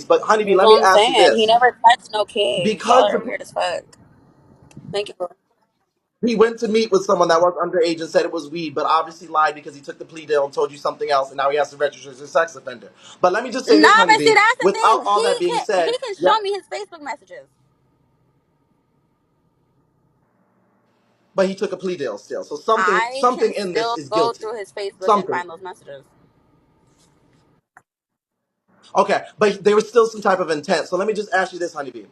But honeybee, That's let me what I'm ask you saying. He this: never touched no kids. Y'all because are weird as fuck. Thank you. he went to meet with someone that was underage and said it was weed, but obviously lied because he took the plea deal and told you something else, and now he has to register as a sex offender. But let me just say No, this, but see, honeybee. that's the Without thing. all that being He said, can yeah. show me his Facebook messages. But he took a plea deal still. So something I something can in this still is go guilty. through his Facebook and Something. find those messages. Okay, but there was still some type of intent. So let me just ask you this, honeybee.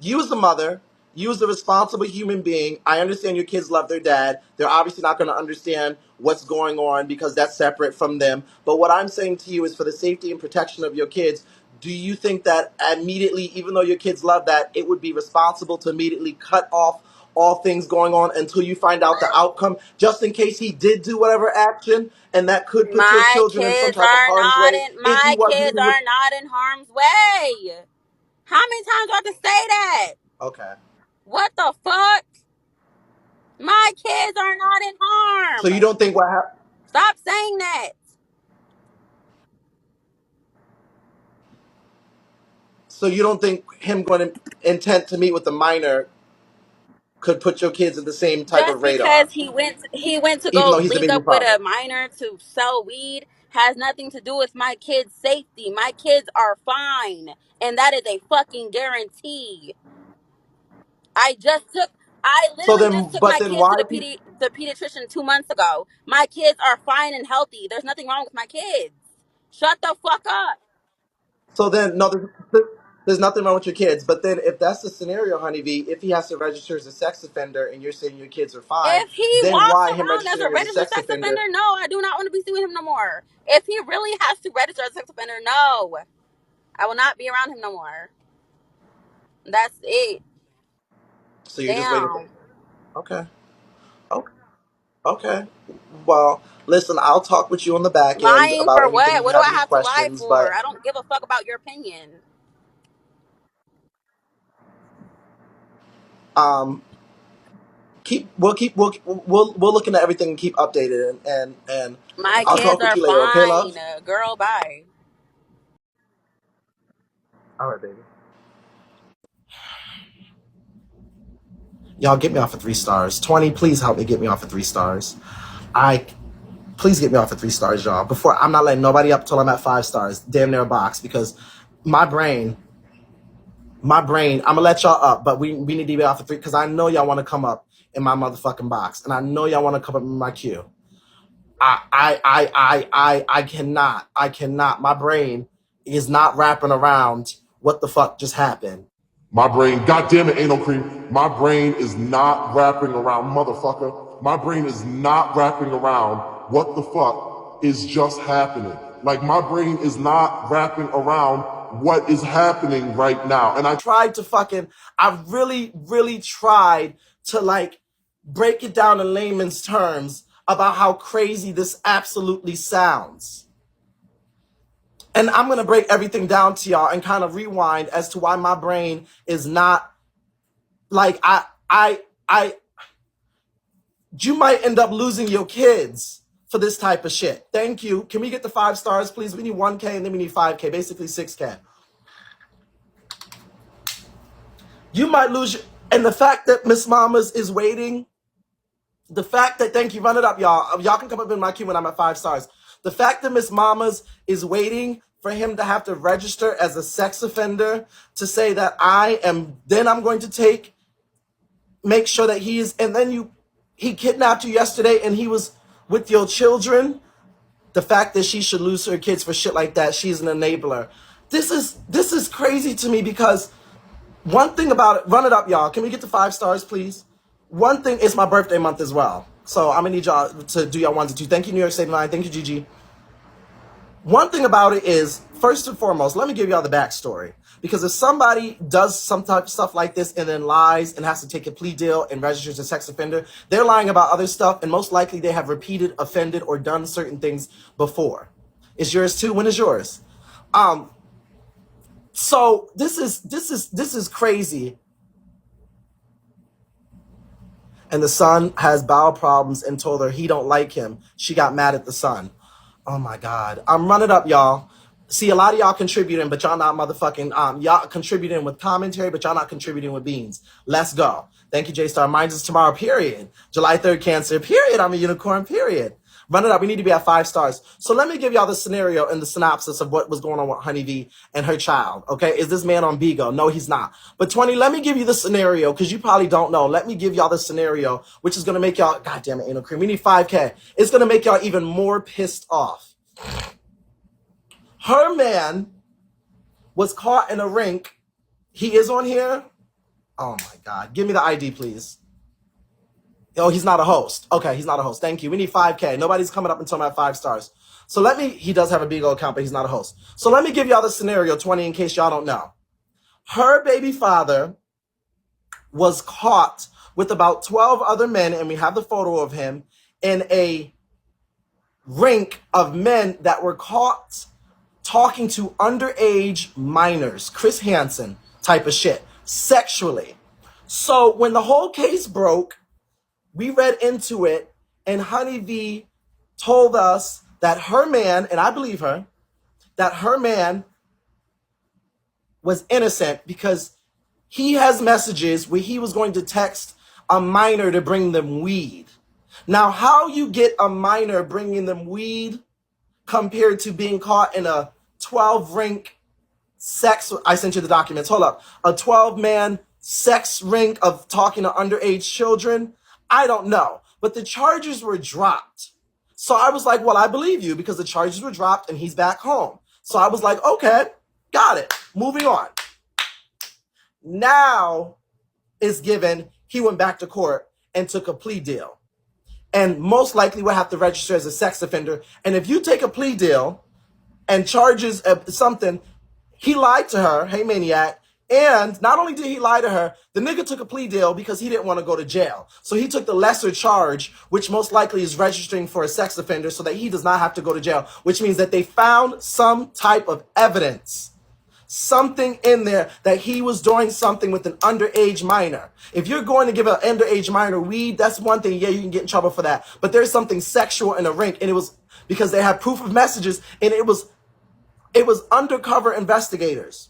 You as a mother, you as a responsible human being, I understand your kids love their dad. They're obviously not going to understand what's going on because that's separate from them. But what I'm saying to you is for the safety and protection of your kids, do you think that immediately, even though your kids love that, it would be responsible to immediately cut off all things going on until you find out the outcome, just in case he did do whatever action, and that could put your My children in some kids type of are harm's not way in if he my wasn't kids even with... are not in harm's way. How many times do I have to say that? Okay. What the fuck? My kids are not in So you harm. don't think what happened... Stop saying that. So you don't think him going to intent to meet with the minor could put your kids in the same type Just of radar, because he went to even go though he's the link baby up with father? a minor to sell weed has nothing to do with my kids' safety. My kids are fine, and that is a fucking guarantee. I just took I So literally then, just took but my then kids to why if he... the pediatrician 2 months ago. My kids are fine and healthy. There's nothing wrong with my kids. Shut the fuck up. So then, no, there's nothing wrong with your kids. But then if that's the scenario, honeybee, if he has to register as a sex offender and you're saying your kids are fine, If he then walks why him around as a registering as a registered sex sex offender, offender? no, I do not want to be seeing him no more. If he really has to register as a sex offender, no, I will not be around him no more. That's it. So you're just waiting for... Damn. Okay. Okay. Okay. Well, listen, I'll talk with you on the back end Lying about for anything what? you What do have I any have to lie questions, for? but I don't give a fuck about your opinion. um we'll look into everything and keep updated, and My I'll kids talk with are you later, okay, fine. love? Girl, bye. All right, baby. Y'all get me off of 3 stars. 20, please help me get me off of 3 stars. I Please get me off of 3 stars, y'all. Before, I'm not letting nobody up till I'm at 5 stars. Damn near a box, because my brain, I'm gonna let y'all up, but we need to be off of 3 because I know y'all want to come up in my motherfucking box, and I know y'all want to come up in my queue. I cannot. I cannot. My brain is not wrapping around what the fuck just happened. My brain, goddamn it, ain't no cream. My brain is not wrapping around, motherfucker. My brain is not wrapping around what the fuck is just happening. Like, my brain is not wrapping around what is happening right now. And I I really tried to like break it down in layman's terms about how crazy this absolutely sounds. And I'm going to break everything down to y'all and kind of rewind as to why my brain is not like I you might end up losing your kids for this type of shit. Thank you. Can we get the 5 stars, please? We need 1K and then we need 5K, basically 6K. You might lose your, and the fact that Miss Mamas is waiting, the fact that, thank you, run it up, y'all. Y'all can come up in my queue when I'm at 5 stars. The fact that Miss Mamas is waiting for him to have to register as a sex offender to say that I'm going to make sure that he is, and then he kidnapped you yesterday and he was with your children. The fact that she should lose her kids for shit like that, she's an enabler. This is crazy to me because one thing about it, run it up, y'all. Can we get to 5 stars, please? One thing, it's my birthday month as well. So I'm gonna need y'all to do y'all ones and two. Thank you, New York State Line. Thank you, Gigi. One thing about it is, first and foremost, let me give y'all the backstory. Because if somebody does some type of stuff like this and then lies and has to take a plea deal and registers as a sex offender, they're lying about other stuff, and most likely they have repeated, offended, or done certain things before. Is yours too? When is yours? So this is crazy. And the son has bowel problems and told her he don't like him. She got mad at the son. Oh my God. I'm running up, y'all. See, a lot of y'all contributing, but y'all not motherfucking, y'all contributing with commentary, but y'all not contributing with beans. Let's go. Thank you, J-Star. Mine's is tomorrow, period. July 3rd, Cancer, period. I'm a unicorn, period. Run it up. We need to be at 5 stars. So let me give y'all the scenario and the synopsis of what was going on with Honeybee and her child, okay? Is this man on Bigo? No, he's not. But 20, let me give you the scenario, because you probably don't know. Let me give y'all the scenario, which is going to make y'all, God damn it, Anal Cream. We need 5K. It's going to make y'all even more pissed off. Her man was caught in a rink. He is on here. Oh my God. Give me the ID, please. Oh, he's not a host. Okay, he's not a host. Thank you. We need 5K. Nobody's coming up until I'm at 5 stars. So he does have a Bigo account, but he's not a host. So let me give y'all the scenario, 20, in case y'all don't know. Her baby father was caught with about 12 other men, and we have the photo of him, in a rink of men that were caught talking to underage minors, Chris Hansen type of shit, sexually. So when the whole case broke, we read into it, and Honeybee told us that her man, and I believe her, that her man was innocent because he has messages where he was going to text a minor to bring them weed. Now, how you get a minor bringing them weed compared to being caught in a 12 rink sex, I sent you the documents, hold up, a 12-man sex rink of talking to underage children, I don't know. But the charges were dropped. So I was like, well, I believe you, because the charges were dropped and he's back home. So I was like, okay, got it. Moving on. Now is given, he went back to court and took a plea deal. And most likely will have to register as a sex offender. And if you take a plea deal and charges something, he lied to her, hey maniac, and not only did he lie to her, the nigga took a plea deal because he didn't want to go to jail. So he took the lesser charge, which most likely is registering for a sex offender so that he does not have to go to jail, which means that they found some type of evidence, something in there that he was doing something with an underage minor. If you're going to give an underage minor weed, that's one thing. Yeah, you can get in trouble for that. But there's something sexual in a rink, and it was because they had proof of messages, and it was undercover investigators.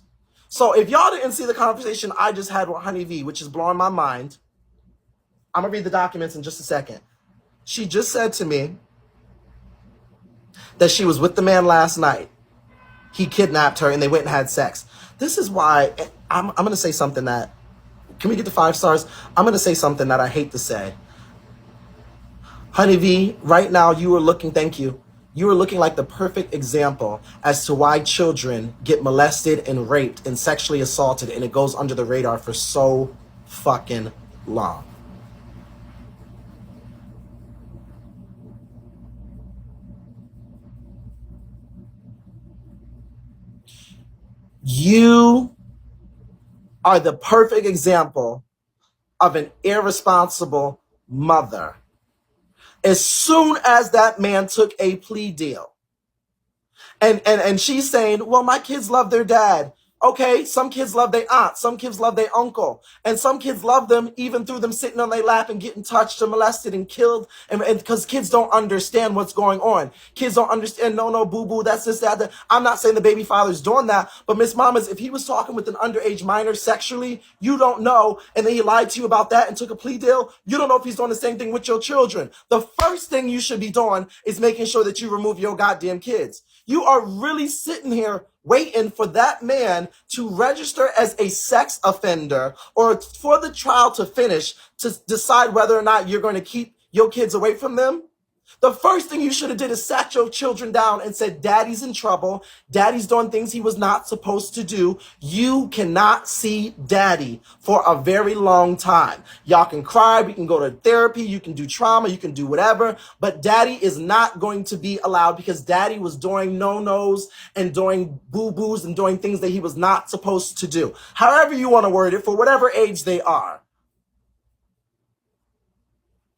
So if y'all didn't see the conversation I just had with Honeybee, which is blowing my mind, I'm going to read the documents in just a second. She just said to me that she was with the man last night. He kidnapped her and they went and had sex. This is why I'm going to say something that, can we get the 5 stars? I'm going to say something that I hate to say. Honeybee, right now you are looking, thank you. You are looking like the perfect example as to why children get molested and raped and sexually assaulted, and it goes under the radar for so fucking long. You are the perfect example of an irresponsible mother. As soon as that man took a plea deal, and she's saying, well, my kids love their dad. Okay, some kids love their aunt, some kids love their uncle, and some kids love them even through them sitting on their lap and getting touched and molested and killed, and because kids don't understand what's going on. Kids don't understand, no, boo-boo, that's this, that. I'm not saying the baby father's doing that, but Miss Mamas, if he was talking with an underage minor sexually, you don't know, and then he lied to you about that and took a plea deal, you don't know if he's doing the same thing with your children. The first thing you should be doing is making sure that you remove your goddamn kids. You are really sitting here waiting for that man to register as a sex offender or for the trial to finish to decide whether or not you're going to keep your kids away from them. The first thing you should have did is sat your children down and said, daddy's in trouble. Daddy's doing things he was not supposed to do. You cannot see daddy for a very long time. Y'all can cry. We can go to therapy. You can do trauma. You can do whatever. But daddy is not going to be allowed because daddy was doing no-nos and doing boo-boos and doing things that he was not supposed to do. However you want to word it, for whatever age they are.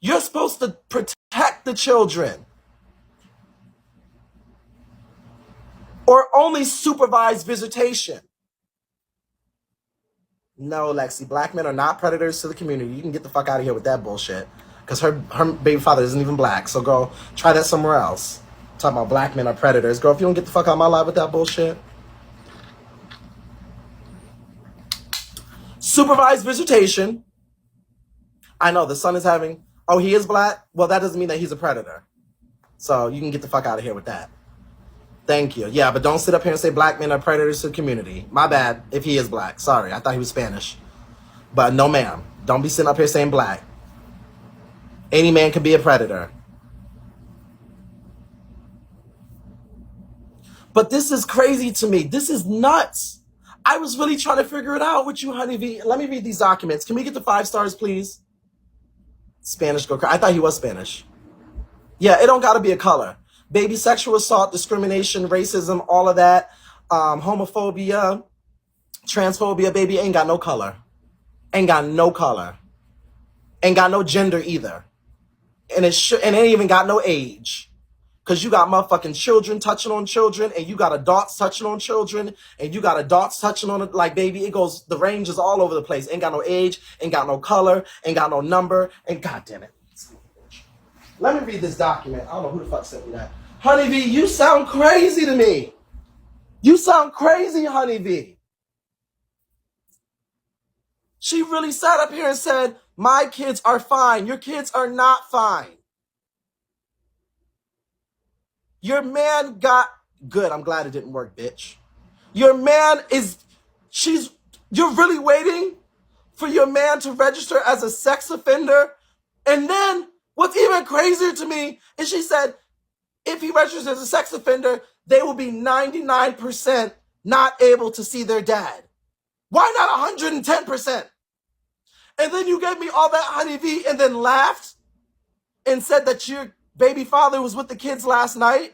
You're supposed to protect the children or only supervise visitation. No, Lexi, black men are not predators to the community. You can get the fuck out of here with that bullshit because her baby father isn't even black. So go try that somewhere else. Talking about black men are predators. Girl, if you don't get the fuck out of my life with that bullshit. Supervised visitation. I know the son is having, oh, he is black? Well, that doesn't mean that he's a predator. So you can get the fuck out of here with that. Thank you. Yeah, but don't sit up here and say black men are predators to the community. My bad if he is black. Sorry, I thought he was Spanish. But no, ma'am. Don't be sitting up here saying black. Any man can be a predator. But this is crazy to me. This is nuts. I was really trying to figure it out with you, Honey V. Let me read these documents. Can we get the 5 stars, please? Spanish go crazy. I thought he was Spanish. Yeah, it don't gotta be a color. Baby, sexual assault, discrimination, racism, all of that. Homophobia, transphobia, baby, ain't got no color. Ain't got no color. Ain't got no gender either. And it ain't even got no age. Because you got motherfucking children touching on children, and you got adults touching on children, and you got adults touching on it. Like, baby, it goes, the range is all over the place. Ain't got no age, ain't got no color, ain't got no number, and god damn it. Let me read this document. I don't know who the fuck sent me that. Honey V, you sound crazy to me. You sound crazy, Honey V. She really sat up here and said, my kids are fine. Your kids are not fine. Your man got good. I'm glad it didn't work, bitch. Your man is, you're really waiting for your man to register as a sex offender? And then what's even crazier to me is she said, if he registers as a sex offender, they will be 99% not able to see their dad. Why not 110%? And then you gave me all that, Honey V, and then laughed and said that your baby father was with the kids last night.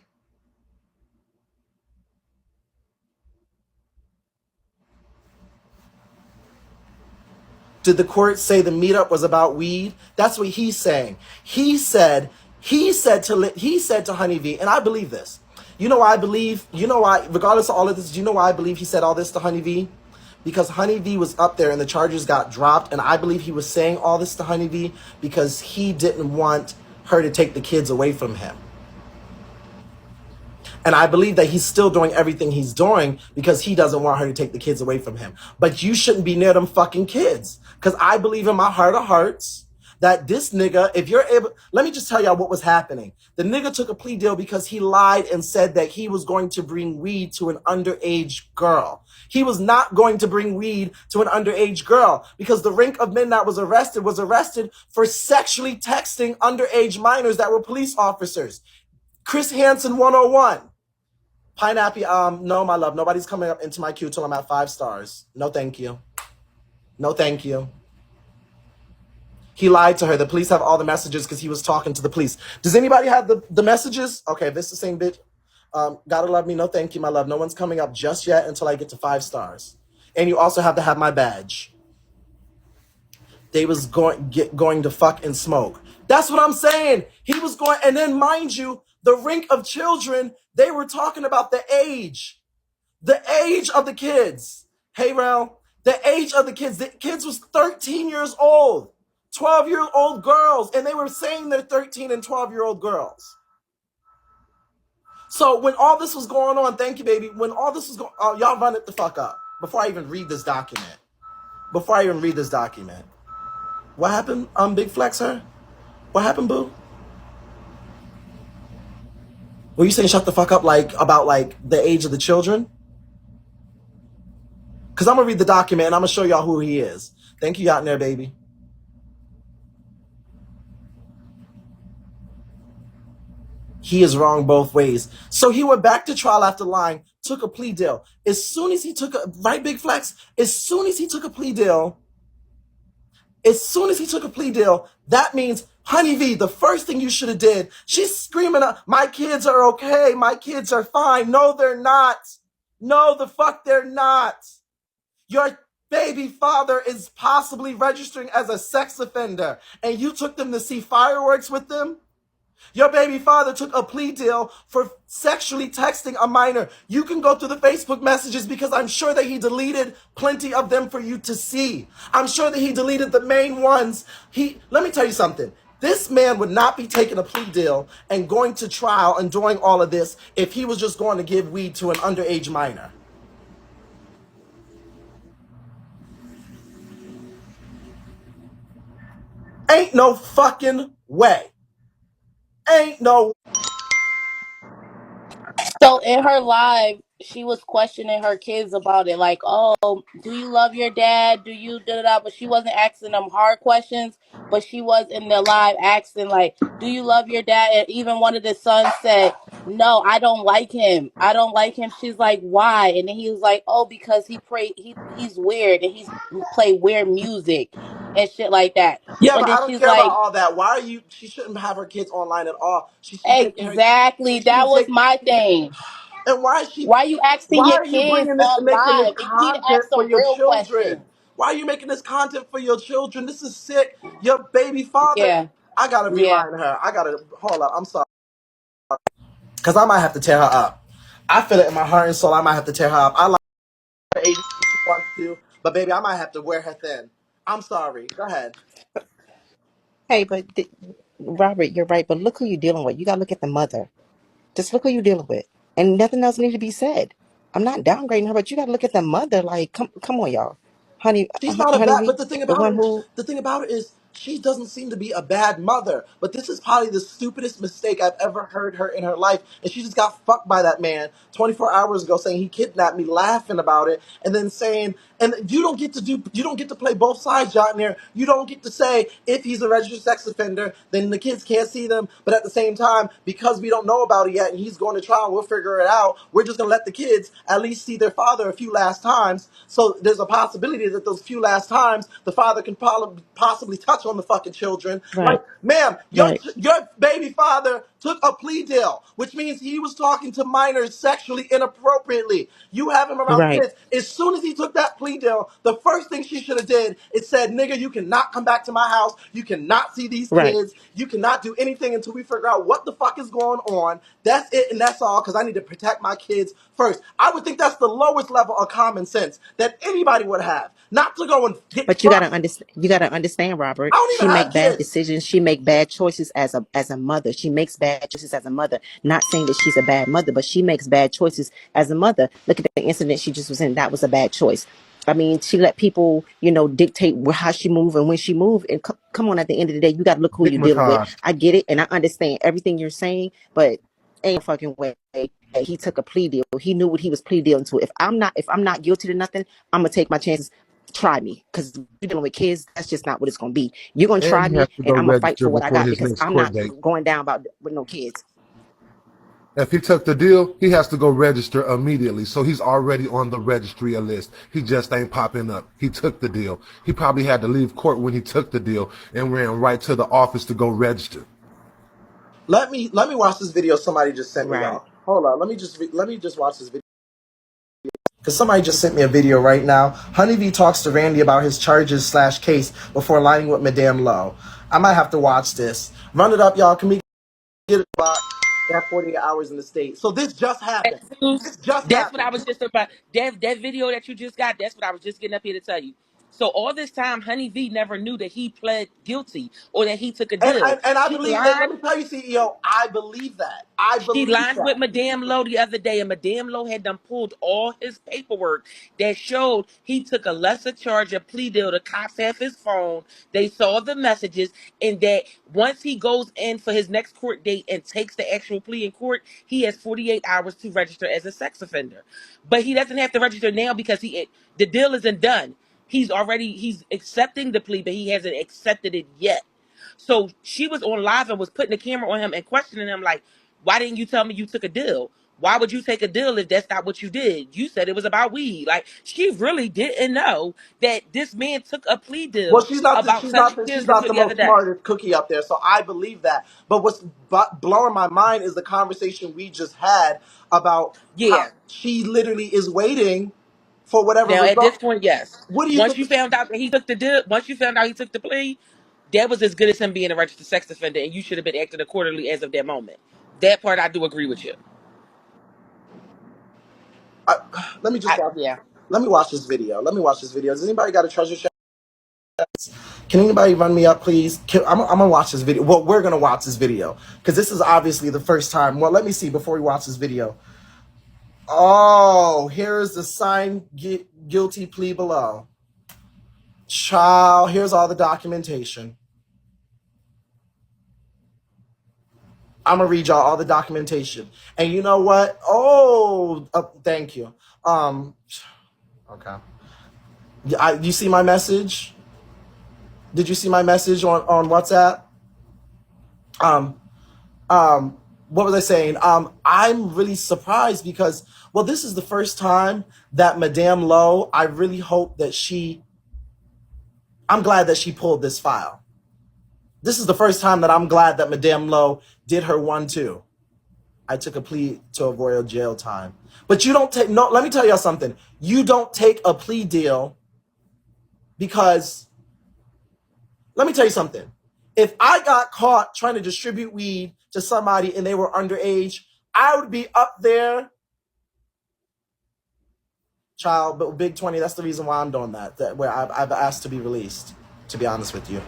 Did the court say the meetup was about weed? That's what he's saying. He said to Honey V, and I believe this. You know why, regardless of all of this, do you know why I believe he said all this to Honey V? Because Honey V was up there and the charges got dropped, and I believe he was saying all this to Honey V because he didn't want her to take the kids away from him. And I believe that he's still doing everything he's doing because he doesn't want her to take the kids away from him. But you shouldn't be near them fucking kids. Because I believe in my heart of hearts that this nigga, if you're able, let me just tell y'all what was happening. The nigga took a plea deal because he lied and said that he was going to bring weed to an underage girl. He was not going to bring weed to an underage girl because the rank of men that was arrested for sexually texting underage minors that were police officers. Chris Hansen 101. Pineapple, no, my love. Nobody's coming up into my queue till I'm at 5 stars. No, thank you. No, thank you. He lied to her. The police have all the messages because he was talking to the police. Does anybody have the messages? Okay, this is the same bitch. Gotta love me. No, thank you, my love. No one's coming up just yet until I get to 5 stars. And you also have to have my badge. They was going to fuck and smoke. That's what I'm saying. He was going, and then mind you, the rank of children, they were talking about the age of the kids. Hey, Rel, the age of the kids was 13 years old, 12-year-old girls, and they were saying they're 13 and 12-year-old girls. So when all this was going on, thank you, baby. When all this was going on, y'all run it the fuck up before I even read this document. What happened? Big Flex, her? What happened, boo? Were you saying shut the fuck up about the age of the children? Because I'm going to read the document and I'm going to show y'all who he is. Thank you, out in there, baby. He is wrong both ways. So he went back to trial after lying, took a plea deal. As soon as he took Big Flex? As soon as he took a plea deal, that means, Honey V, the first thing you should have did, she's screaming, my kids are okay, my kids are fine. No, they're not. No, the fuck they're not. Your baby father is possibly registering as a sex offender, and you took them to see fireworks with them? Your baby father took a plea deal for sexually texting a minor. You can go through the Facebook messages because I'm sure that he deleted plenty of them for you to see. I'm sure that he deleted the main ones. Let me tell you something. This man would not be taking a plea deal and going to trial and doing all of this if he was just going to give weed to an underage minor. Ain't no fucking way. Ain't no. So in her live, she was questioning her kids about it, like, "Oh, do you love your dad? Do you da da da?" But she wasn't asking them hard questions. But she was in the live asking, like, "Do you love your dad?" And even one of the sons said, "No, I don't like him. I don't like him." She's like, "Why?" And then he was like, "Oh, because he's weird and he's play weird music and shit like that." Yeah, And but then I don't she's care about like, all that. Why are you? She shouldn't have her kids online at all. She should take her. "Exactly, She should be that was taking. my thing. And why is she? Why you asking Why your are you kids bringing this and on making this live? And you need to content ask for some your real children? questions. Why are you making this content for your children? This is sick. Your baby father. Yeah, I gotta yeah. rewind her. I gotta hold up. I'm sorry, because I might have to tear her up. I feel it in my heart and soul. I might have to tear her up. I like her age if she wants to, but baby, I might have to wear her thin. I'm sorry. Go ahead. Hey, Robert, you're right. But look who you're dealing with. You got to look at the mother. Just look who you're dealing with, and nothing else needs to be said. I'm not downgrading her, but you got to look at the mother. Like, come on, y'all, honey, She's not a honey, bad, we but the thing the about one it, who the thing about it is, she doesn't seem to be a bad mother. But this is probably the stupidest mistake I've ever heard her in her life, and she just got fucked by that man 24 hours ago, saying he kidnapped me, laughing about it, and then saying, and you don't get to play both sides, out there. You don't get to say if he's a registered sex offender, then the kids can't see them. But at the same time, because we don't know about it yet, and he's going to trial, we'll figure it out. We're just gonna let the kids at least see their father a few last times. So there's a possibility that those few last times the father can possibly touch on the fucking children. Like, right, ma'am, right, your baby father took a plea deal, which means he was talking to minors sexually inappropriately. You have him around right, kids. As soon as he took that plea deal, the first thing she should have did is said, "Nigga, you cannot come back to my house. You cannot see these right. kids. You cannot do anything until we figure out what the fuck is going on. That's it, and that's all, because I need to protect my kids first." I would think that's the lowest level of common sense that anybody would have. Not to go and get But you gotta fucked. understand. You gotta understand, Robert. I don't She even have make bad kids. decisions. She make bad choices as a mother. She makes bad choices as a mother. Not saying that she's a bad mother, but she makes bad choices as a mother. Look at the incident she just was in. That was a bad choice. I mean, she let people, dictate how she move and when she move. And come on, at the end of the day, you got to look who you're dealing with. Stigmatized. I get it, and I understand everything you're saying, but ain't no fucking way that he took a plea deal. He knew what he was plea dealing to. If I'm not guilty to nothing, I'm gonna take my chances. Try me, because you're dealing with kids. That's just not what it's gonna be. You're gonna And try he me, has to and go I'm gonna fight register for what I before got, his because next I'm court not date. going down about with no kids. If he took the deal, he has to go register immediately. So he's already on the registry list. He just ain't popping up. He took the deal. He probably had to leave court when he took the deal and ran right to the office to go register. Let me watch this video somebody just sent me, Right. y'all. Hold on. Let me just watch this video. Because somebody just sent me a video right now. Honeybee talks to Randy about his charges/case before aligning with Madame Lowe. I might have to watch this. Run it up, y'all. Can we get it about that 48 hours in the state? So this just happened. Zeus, This just that's what I happened. was just about. That video that you just got, that's what I was just getting up here to tell you. So all this time, Honey V never knew that he pled guilty or that he took a And, deal. and, and I She believe, and lied. let me tell you, CEO, I believe that. I She believe lined with that. Madame Lowe the other day, and Madame Lowe had done pulled all his paperwork that showed he took a lesser charge of plea deal. The cops have his phone. They saw the messages, and that once he goes in for his next court date and takes the actual plea in court, he has 48 hours to register as a sex offender. But he doesn't have to register now because the deal isn't done. He's accepting the plea, but he hasn't accepted it yet. So she was on live and was putting the camera on him and questioning him like, why didn't you tell me you took a deal? Why would you take a deal if that's not what you did? You said it was about weed. Like, she really didn't know that this man took a plea Well, deal she's not the about she's 7 not the years she's not until the the other most day. smartest cookie up there, so I believe that. But what's blowing my mind is the conversation we just had about how Yeah. she literally is waiting for whatever Now at this result. point, yes. What do you Once think? you found out that he took the deal, once you found out he took the plea, that was as good as him being a registered sex offender, and you should have been acting accordingly as of that moment. That part I do agree with you. I, let me just watch. Yeah. Let me watch this video. Let me watch this video. Does anybody got a treasure chest? Can anybody run me up, please? I'm gonna watch this video. Well, we're gonna watch this video because this is obviously the first time. Well, let me see before we watch this video. Oh, here's the signed guilty plea below. Child, here's all the documentation. I'm gonna read y'all all the documentation. And you know what? Oh, thank you. Okay. You see my message? Did you see my message on WhatsApp? What was I saying? I'm really surprised because, well, this is the first time that Madame Lowe, I really hope that I'm glad that she pulled this file. This is the first time that I'm glad that Madame Lowe did her 1-2. I took a plea to avoid jail time. But you don't take, no, let me tell y'all something. You don't take a plea deal because, let me tell you something. If I got caught trying to distribute weed to somebody and they were underage, I would be up there, child, but Big 20, that's the reason why I'm doing that where I've asked to be released, to be honest with you.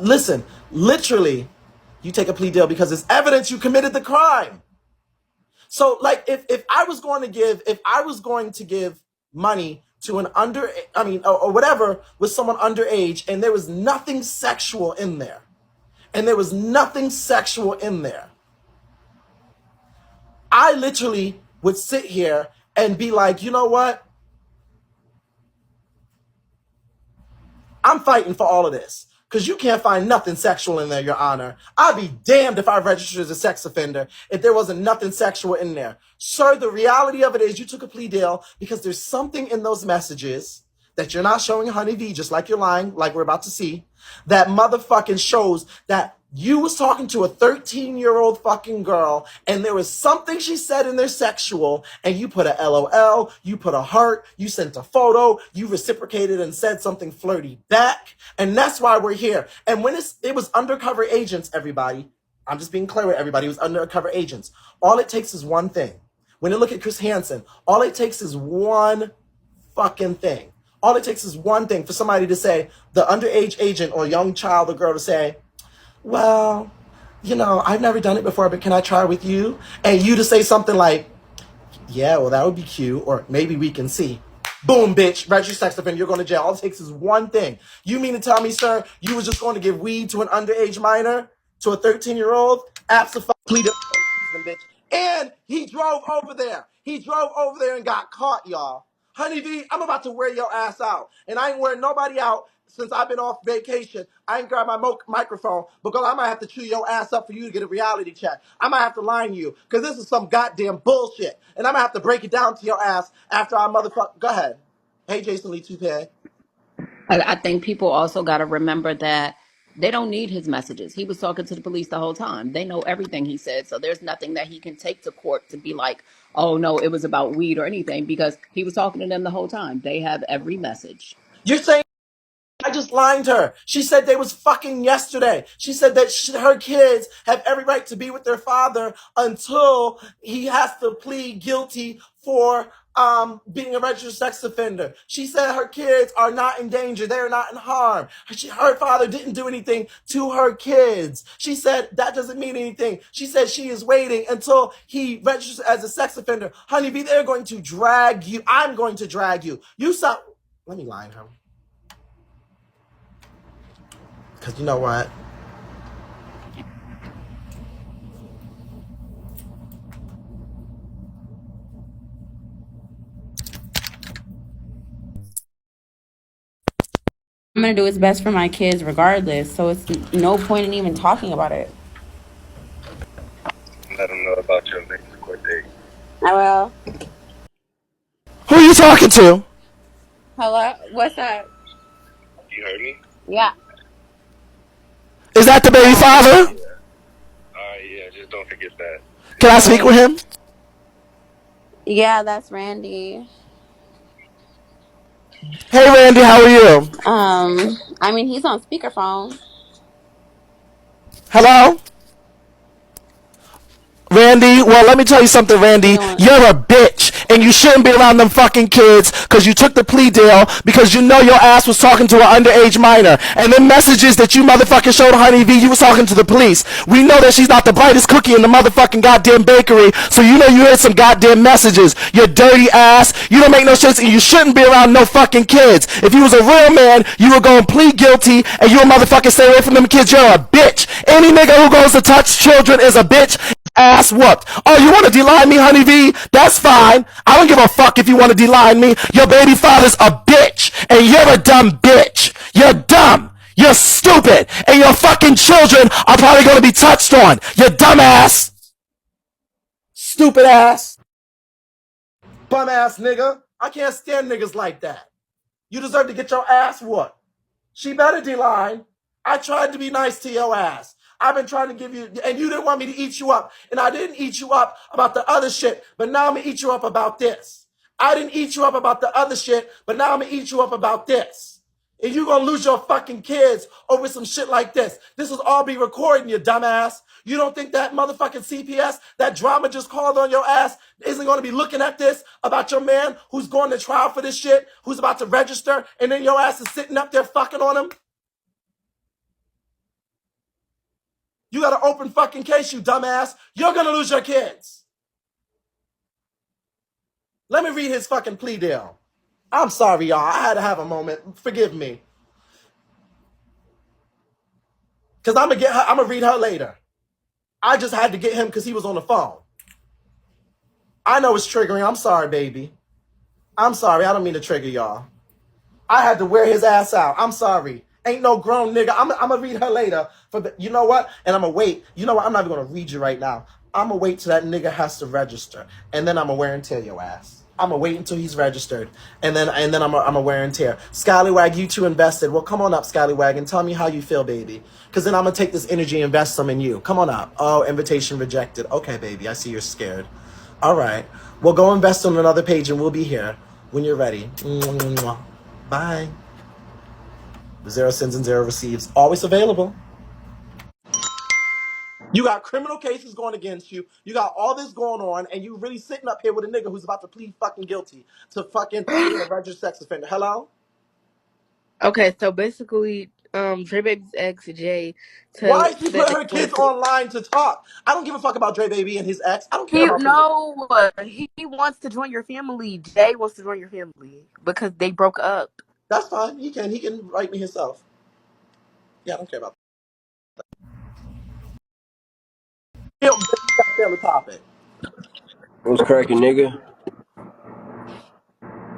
Listen, literally, you take a plea deal because it's evidence you committed the crime. So, like, if I was going to give money to an or whatever with someone underage, and there was nothing sexual in there, I literally would sit here and be like, you know what? I'm fighting for all of this. Because you can't find nothing sexual in there, Your Honor. I'd be damned if I registered as a sex offender if there wasn't nothing sexual in there. Sir, the reality of it is you took a plea deal because there's something in those messages that you're not showing Honeybee, just like you're lying, like we're about to see, that motherfucking shows that you was talking to a 13-year-old fucking girl, and there was something she said in there sexual, and you put a LOL, you put a heart, you sent a photo, you reciprocated and said something flirty back, and that's why we're here. And when it was undercover agents, everybody, I'm just being clear with everybody, it was undercover agents. All it takes is one thing. When you look at Chris Hansen, all it takes is one fucking thing. All it takes is one thing for somebody to say, the underage agent or young child or girl to say, well, you know, I've never done it before, but can I try with you? And you to say something like, yeah, well, that would be cute, or maybe we can see. Boom, bitch, registered sex offender, you're going to jail. All it takes is one thing. You mean to tell me, sir, you was just going to give weed to an underage minor, to a 13-year-old? Absolutely, bitch. And he drove over there. And got caught, y'all. Honeybee, I'm about to wear your ass out. And I ain't wearing nobody out since I've been off vacation. I ain't grabbed my microphone because I might have to chew your ass up for you to get a reality check. I might have to line you because this is some goddamn bullshit. And I'm going to have to break it down to your ass after I motherfucker. Go ahead. Hey, Jason Lee Toupee. I think people also got to remember that they don't need his messages. He was talking to the police the whole time. They know everything he said. So there's nothing that he can take to court to be like, oh, no, it was about weed or anything, because he was talking to them the whole time. They have every message. You're saying I just lined her. She said they was fucking yesterday. She said that her kids have every right to be with their father until he has to plead guilty for being a registered sex offender. She said her kids are not in danger. They are not in harm. Her father didn't do anything to her kids. She said that doesn't mean anything. She said she is waiting until he registers as a sex offender. Honeybee, they're going to drag you. I'm going to drag you. Let me line her. Because you know what? I'm gonna do what's best for my kids regardless. So it's no point in even talking about it. Let them know about your next court date. I will. Who are you talking to? Hello? What's up? You heard me? Yeah. Is that the baby Yeah. father? Yeah. Alright, yeah, just don't forget that. Can I speak with Okay. him? Yeah, that's Randy. Hey, Randy, how are you? I mean, he's on speakerphone. Hello? Randy, well, let me tell you something, Randy. You're a bitch, and you shouldn't be around them fucking kids because you took the plea deal because you know your ass was talking to an underage minor. And then messages that you motherfucking showed Honeybee, you was talking to the police. We know that she's not the brightest cookie in the motherfucking goddamn bakery, so you know you heard some goddamn messages. You dirty ass. You don't make no sense, and you shouldn't be around no fucking kids. If you was a real man, you would go and plead guilty, and you would motherfucking stay away from them kids. You're a bitch. Any nigga who goes to touch children is a bitch. Ass whooped. Oh, you want to D-line me, Honey V? That's fine. I don't give a fuck if you want to D-line me. Your baby father's a bitch, and you're a dumb bitch. You're dumb. You're stupid, and your fucking children are probably going to be touched on. You dumbass. Stupid ass. Bum ass nigga. I can't stand niggas like that. You deserve to get your ass whooped. She better D-line. I tried to be nice to your ass. I've been trying to give you, and you didn't want me to eat you up. And I didn't eat you up about the other shit, but now I'm gonna eat you up about this. I didn't eat you up about the other shit, but now I'm gonna eat you up about this. And you gonna lose your fucking kids over some shit like this. This will all be recording, you dumbass. You don't think that motherfucking CPS, that drama just called on your ass, isn't gonna be looking at this about your man who's going to trial for this shit, who's about to register, and then your ass is sitting up there fucking on him? You got an open fucking case, you dumbass. You're gonna lose your kids. Let me read his fucking plea deal. I'm sorry, y'all. I had to have a moment. Forgive me. Because I'm gonna read her later. I just had to get him because he was on the phone. I know it's triggering. I'm sorry, baby. I'm sorry. I don't mean to trigger y'all. I had to wear his ass out. I'm sorry. Ain't no grown nigga. I'm gonna read her later. You know what? And I'm gonna wait. You know what? I'm not even gonna read you right now. I'm gonna wait till that nigga has to register, and then I'm gonna wear and tear your ass. I'm gonna wait until he's registered, and then I'm gonna wear and tear. Scallywag, you two invested. Well, come on up, Scallywag, and tell me how you feel, baby. Because then I'm gonna take this energy and invest some in you. Come on up. Oh, invitation rejected. Okay, baby. I see you're scared. All right. We'll go invest on another page, and we'll be here when you're ready. Bye. 0 sends and 0 receives. Always available. You got criminal cases going against you. You got all this going on, and you really sitting up here with a nigga who's about to plead fucking guilty to fucking being a registered sex offender. Hello? Okay, so basically, Dre Baby's ex Jay Why is he said putting that her he wanted kids to. online to talk? I don't give a fuck about Dre Baby and his ex. I don't care He about them. no, he wants to join your family. Jay wants to join your family because they broke up. That's fine. He can write me himself. Yeah, I don't care about that. Stay on the topic. What's cracking, nigga?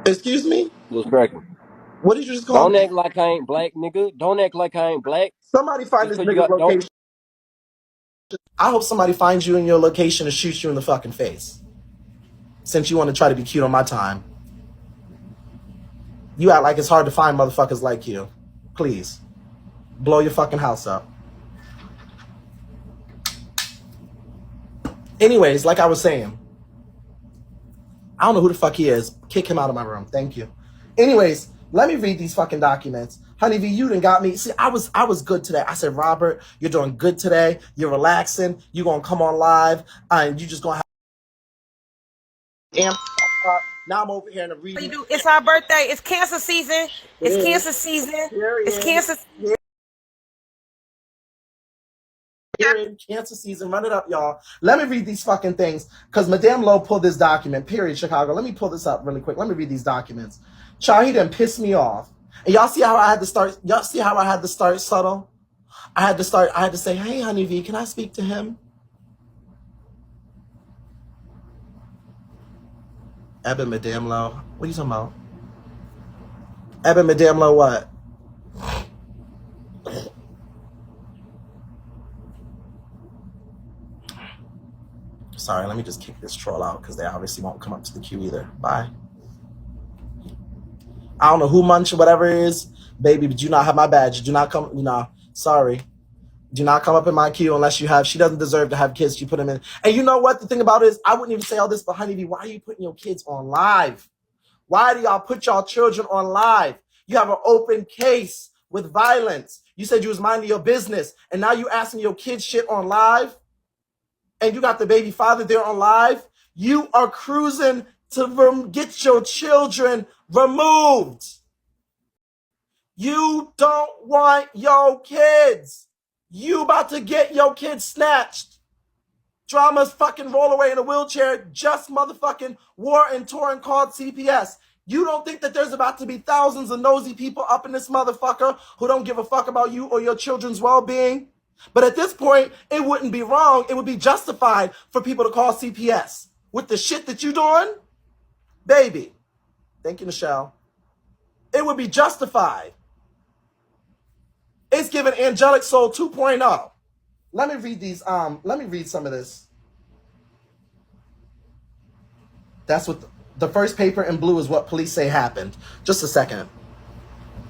Excuse me? What's cracking? What did you just call Don't me? act like I ain't black, nigga. Don't act like I ain't black. Somebody find Just this cause you nigga's got don't. location. I hope somebody finds you in your location and shoots you in the fucking face. Since you want to try to be cute on my time. You act like it's hard to find motherfuckers like you. Please. Blow your fucking house up. Anyways, like I was saying, I don't know who the fuck he is. Kick him out of my room. Thank you. Anyways, let me read these fucking documents. Honey V, you done got me. See, I was good today. I said, Robert, you're doing good today. You're relaxing. You're going to come on live. And you just going to have amp up. Now I'm over here and I'm reading. It's our birthday. It's cancer season. It It's is. cancer season. It's Period. cancer. Period. Cancer season. Run it up, y'all. Let me read these fucking things. Because Madame Lowe pulled this document. Period, Chicago. Let me pull this up really quick. Let me read these documents. Child, he done pissed me off. And y'all see how I had to start? Y'all see how I had to start subtle? I had to say, hey, Honey V, can I speak to him? Eben Madame Lowe. What are you talking about? Eben Madame Lowe what? Sorry, let me just kick this troll out because they obviously won't come up to the queue either. Bye. I don't know who munch or whatever it is. Baby, but do not have my badge. Do not come, sorry. Do not come up in my queue unless you have, she doesn't deserve to have kids. You put them in. And you know what? The thing about it is, I wouldn't even say all this, but Honeybee, why are you putting your kids on live? Why do y'all put y'all children on live? You have an open case with violence. You said you was minding your business. And now you asking your kids shit on live? and you got the baby father there on live, you are cruising to get your children removed. You don't want your kids. You about to get your kids snatched. Drama's fucking roll away in a wheelchair, just motherfucking war and touring called CPS. You don't think that there's about to be thousands of nosy people up in this motherfucker who don't give a fuck about you or your children's well-being? But at this point, it wouldn't be wrong. It would be justified for people to call CPS. With the shit that you doing, baby. Thank you, Michelle. It would be justified. It's giving Angelic Soul 2.0. Let me read these. Let me read some of this. That's what the first paper in blue is what police say happened. Just a second.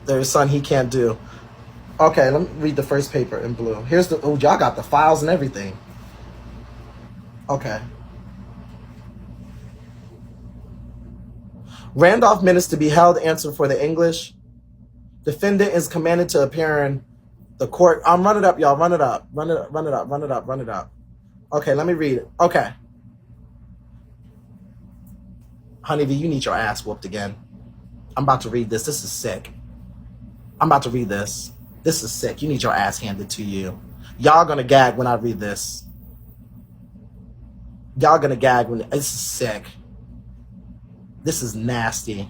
There's son he can't do. Okay, let me read the first paper in blue. Here's the, oh, y'all got the files and everything. Okay. Randolph minutes to be held answer for the English. Defendant is commanded to appear in the court. Run it up, y'all. Run it up. Run it up. Run it up. Run it up. Run it up. Okay, let me read it. Okay. Honeybee, you need your ass whooped again. I'm about to read this. This is sick. I'm about to read this. This is sick. You need your ass handed to you. Y'all gonna gag when I read this. Y'all gonna gag when this is sick. This is nasty.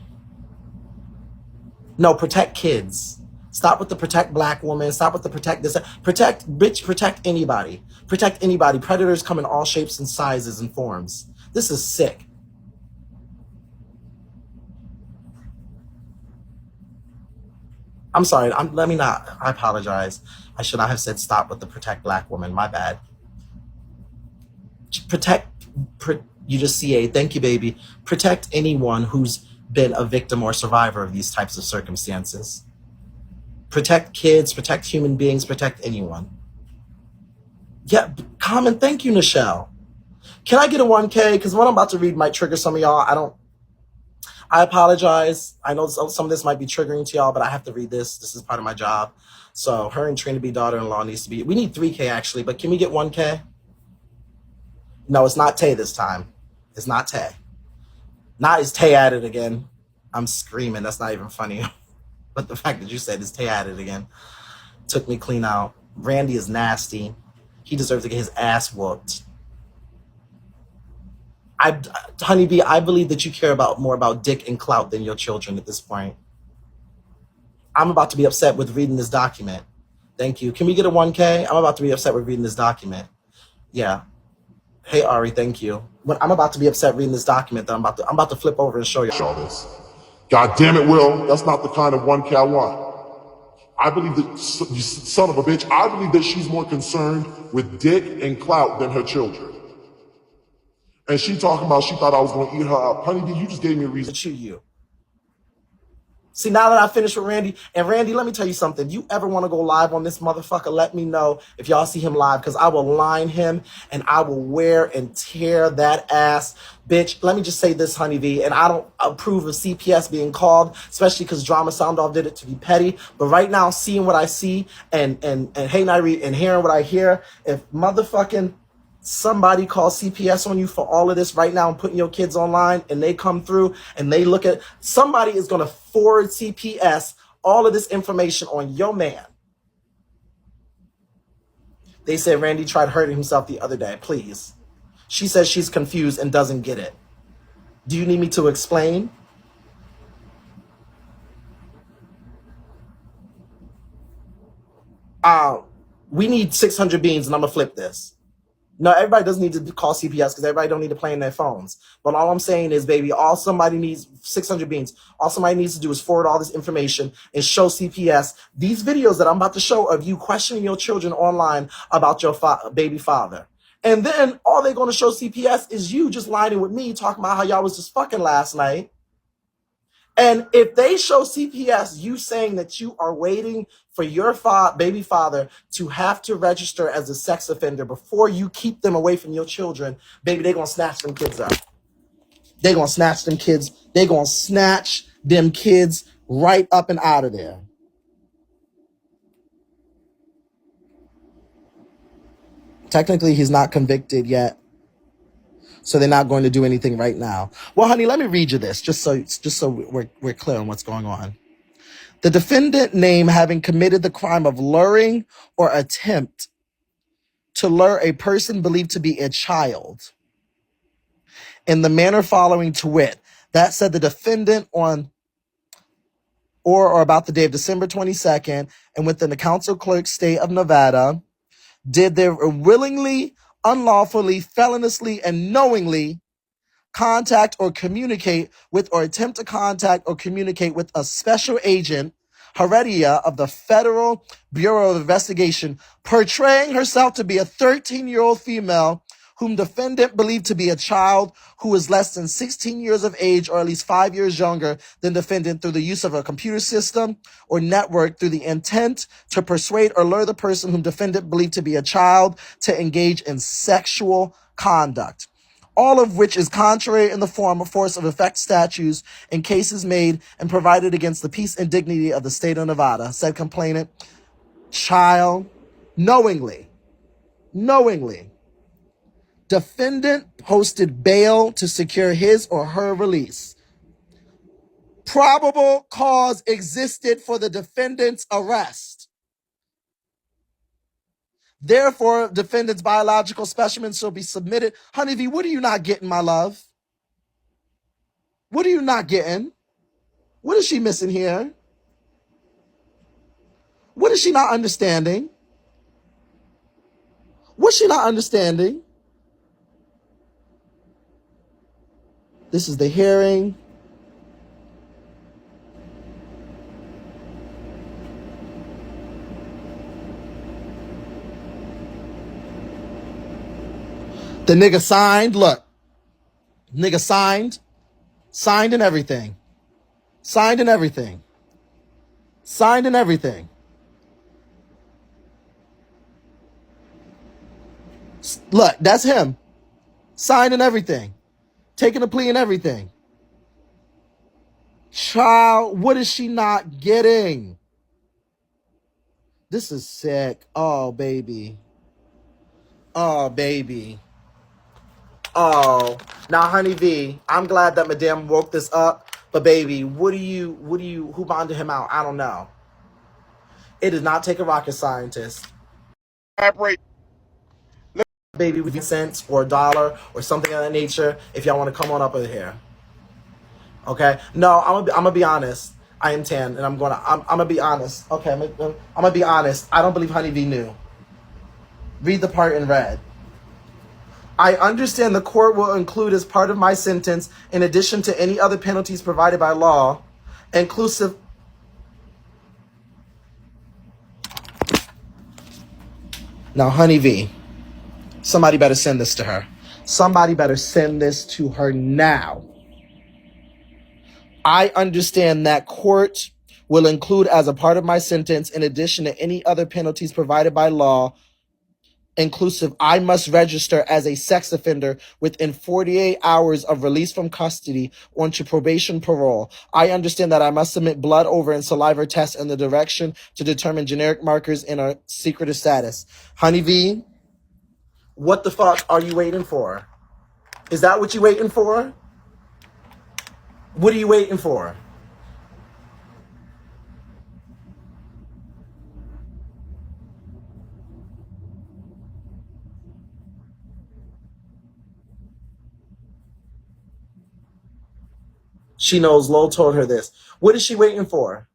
No, protect kids. Stop with the protect black women. Stop with the protect this. Protect, bitch, protect anybody. Protect anybody. Predators come in all shapes and sizes and forms. This is sick. I'm sorry. Let me not. I apologize. I should not have said stop with the protect black woman. My bad. You just CA. Thank you, baby. Protect anyone who's been a victim or survivor of these types of circumstances. Protect kids, protect human beings, protect anyone. Yeah, comment. Thank you, Nichelle. Can I get a 1K? Because what I'm about to read might trigger some of y'all. I apologize. I know some of this might be triggering to y'all, but I have to read this. This is part of my job. So her and Trina B daughter-in-law needs to be, we need 3K actually, but can we get 1K? No, it's not Tay this time. It's not Tay. Not is Tay at it again. I'm screaming. That's not even funny. But the fact that you said is Tay at it again took me clean out. Randy is nasty. He deserves to get his ass whooped. Honeybee, I believe that you care more about dick and clout than your children at this point. I'm about to be upset with reading this document. Thank you. Can we get a 1K? I'm about to be upset with reading this document. Yeah. Hey Ari, thank you. I'm about to be upset reading this document that I'm about to flip over and show you. All this. God damn it, Will. That's not the kind of 1K I want. I believe that, you son of a bitch, I believe that she's more concerned with dick and clout than her children. And she talking about she thought I was going to eat her out. Honeybee, you just gave me a reason to chew you. See, now that I finished with Randy, and Randy, let me tell you something. You ever want to go live on this motherfucker, let me know if y'all see him live, because I will line him and I will wear and tear that ass. Bitch, let me just say this, Honeybee, and I don't approve of CPS being called, especially because Drama Sound Off did it to be petty. But right now, seeing what I see and hey, Nairi, and hearing what I hear, if motherfucking somebody calls CPS on you for all of this right now and putting your kids online and they come through and they look at, somebody is going to forward CPS all of this information on your man. They said Randy tried hurting himself the other day. Please. She says she's confused and doesn't get it. Do you need me to explain? We need 600 beans and I'm going to flip this. No, everybody doesn't need to call CPS because everybody don't need to play in their phones. But all I'm saying is, baby, all somebody needs, 600 beans, all somebody needs to do is forward all this information and show CPS these videos that I'm about to show of you questioning your children online about your baby father. And then all they're going to show CPS is you just lying with me talking about how y'all was just fucking last night. And if they show CPS you saying that you are waiting for your baby father to have to register as a sex offender before you keep them away from your children, baby, they're going to snatch them kids up. They're going to snatch them kids. They're going to snatch them kids right up and out of there. Technically, he's not convicted yet, so they're not going to do anything right now. Well, honey, let me read you this, just so we're clear on what's going on. The defendant name having committed the crime of luring or attempt to lure a person believed to be a child in the manner following, to wit, that said the defendant on or about the day of December 22nd and within the council clerk state of Nevada did their willingly, unlawfully, feloniously, and knowingly contact or communicate with or attempt to contact or communicate with a special agent, Heredia, of the Federal Bureau of Investigation, portraying herself to be a 13-year-old female whom defendant believed to be a child who is less than 16 years of age or at least 5 years younger than defendant through the use of a computer system or network through the intent to persuade or lure the person whom defendant believed to be a child to engage in sexual conduct. All of which is contrary in the form or force of effect statutes in cases made and provided against the peace and dignity of the state of Nevada, said complainant, child, knowingly, defendant posted bail to secure his or her release. Probable cause existed for the defendant's arrest. Therefore, defendant's biological specimens shall be submitted. Honeybee, what are you not getting, my love? What are you not getting? What is she missing here? What is she not understanding? What's she not understanding? This is the hearing. The nigga signed. Look. Nigga signed. Signed and everything. Signed and everything. Signed and everything. Look, that's him. Signed and everything. Taking a plea and everything. Child, what is she not getting? This is sick. Oh, baby. Oh, baby. Oh. Now, honey V, I'm glad that Madame woke this up. But baby, who bonded him out? I don't know. It did not take a rocket scientist. Baby, with cents or $1 or something of that nature, if y'all want to come on up over here. Okay? No, I'm gonna be honest. I am tan, and I'm gonna be honest. Okay, I'm gonna be honest. I don't believe Honeybee knew. Read the part in red. I understand the court will include as part of my sentence, in addition to any other penalties provided by law, inclusive. Now, Honeybee, somebody better send this to her. Somebody better send this to her now. I understand that court will include as a part of my sentence, in addition to any other penalties provided by law, inclusive, I must register as a sex offender within 48 hours of release from custody onto probation parole. I understand that I must submit blood over and saliva tests in the direction to determine generic markers in our secretive status. Honey V, what the fuck are you waiting for? Is that what you waiting for? What are you waiting for? She knows Lo told her this. What is she waiting for?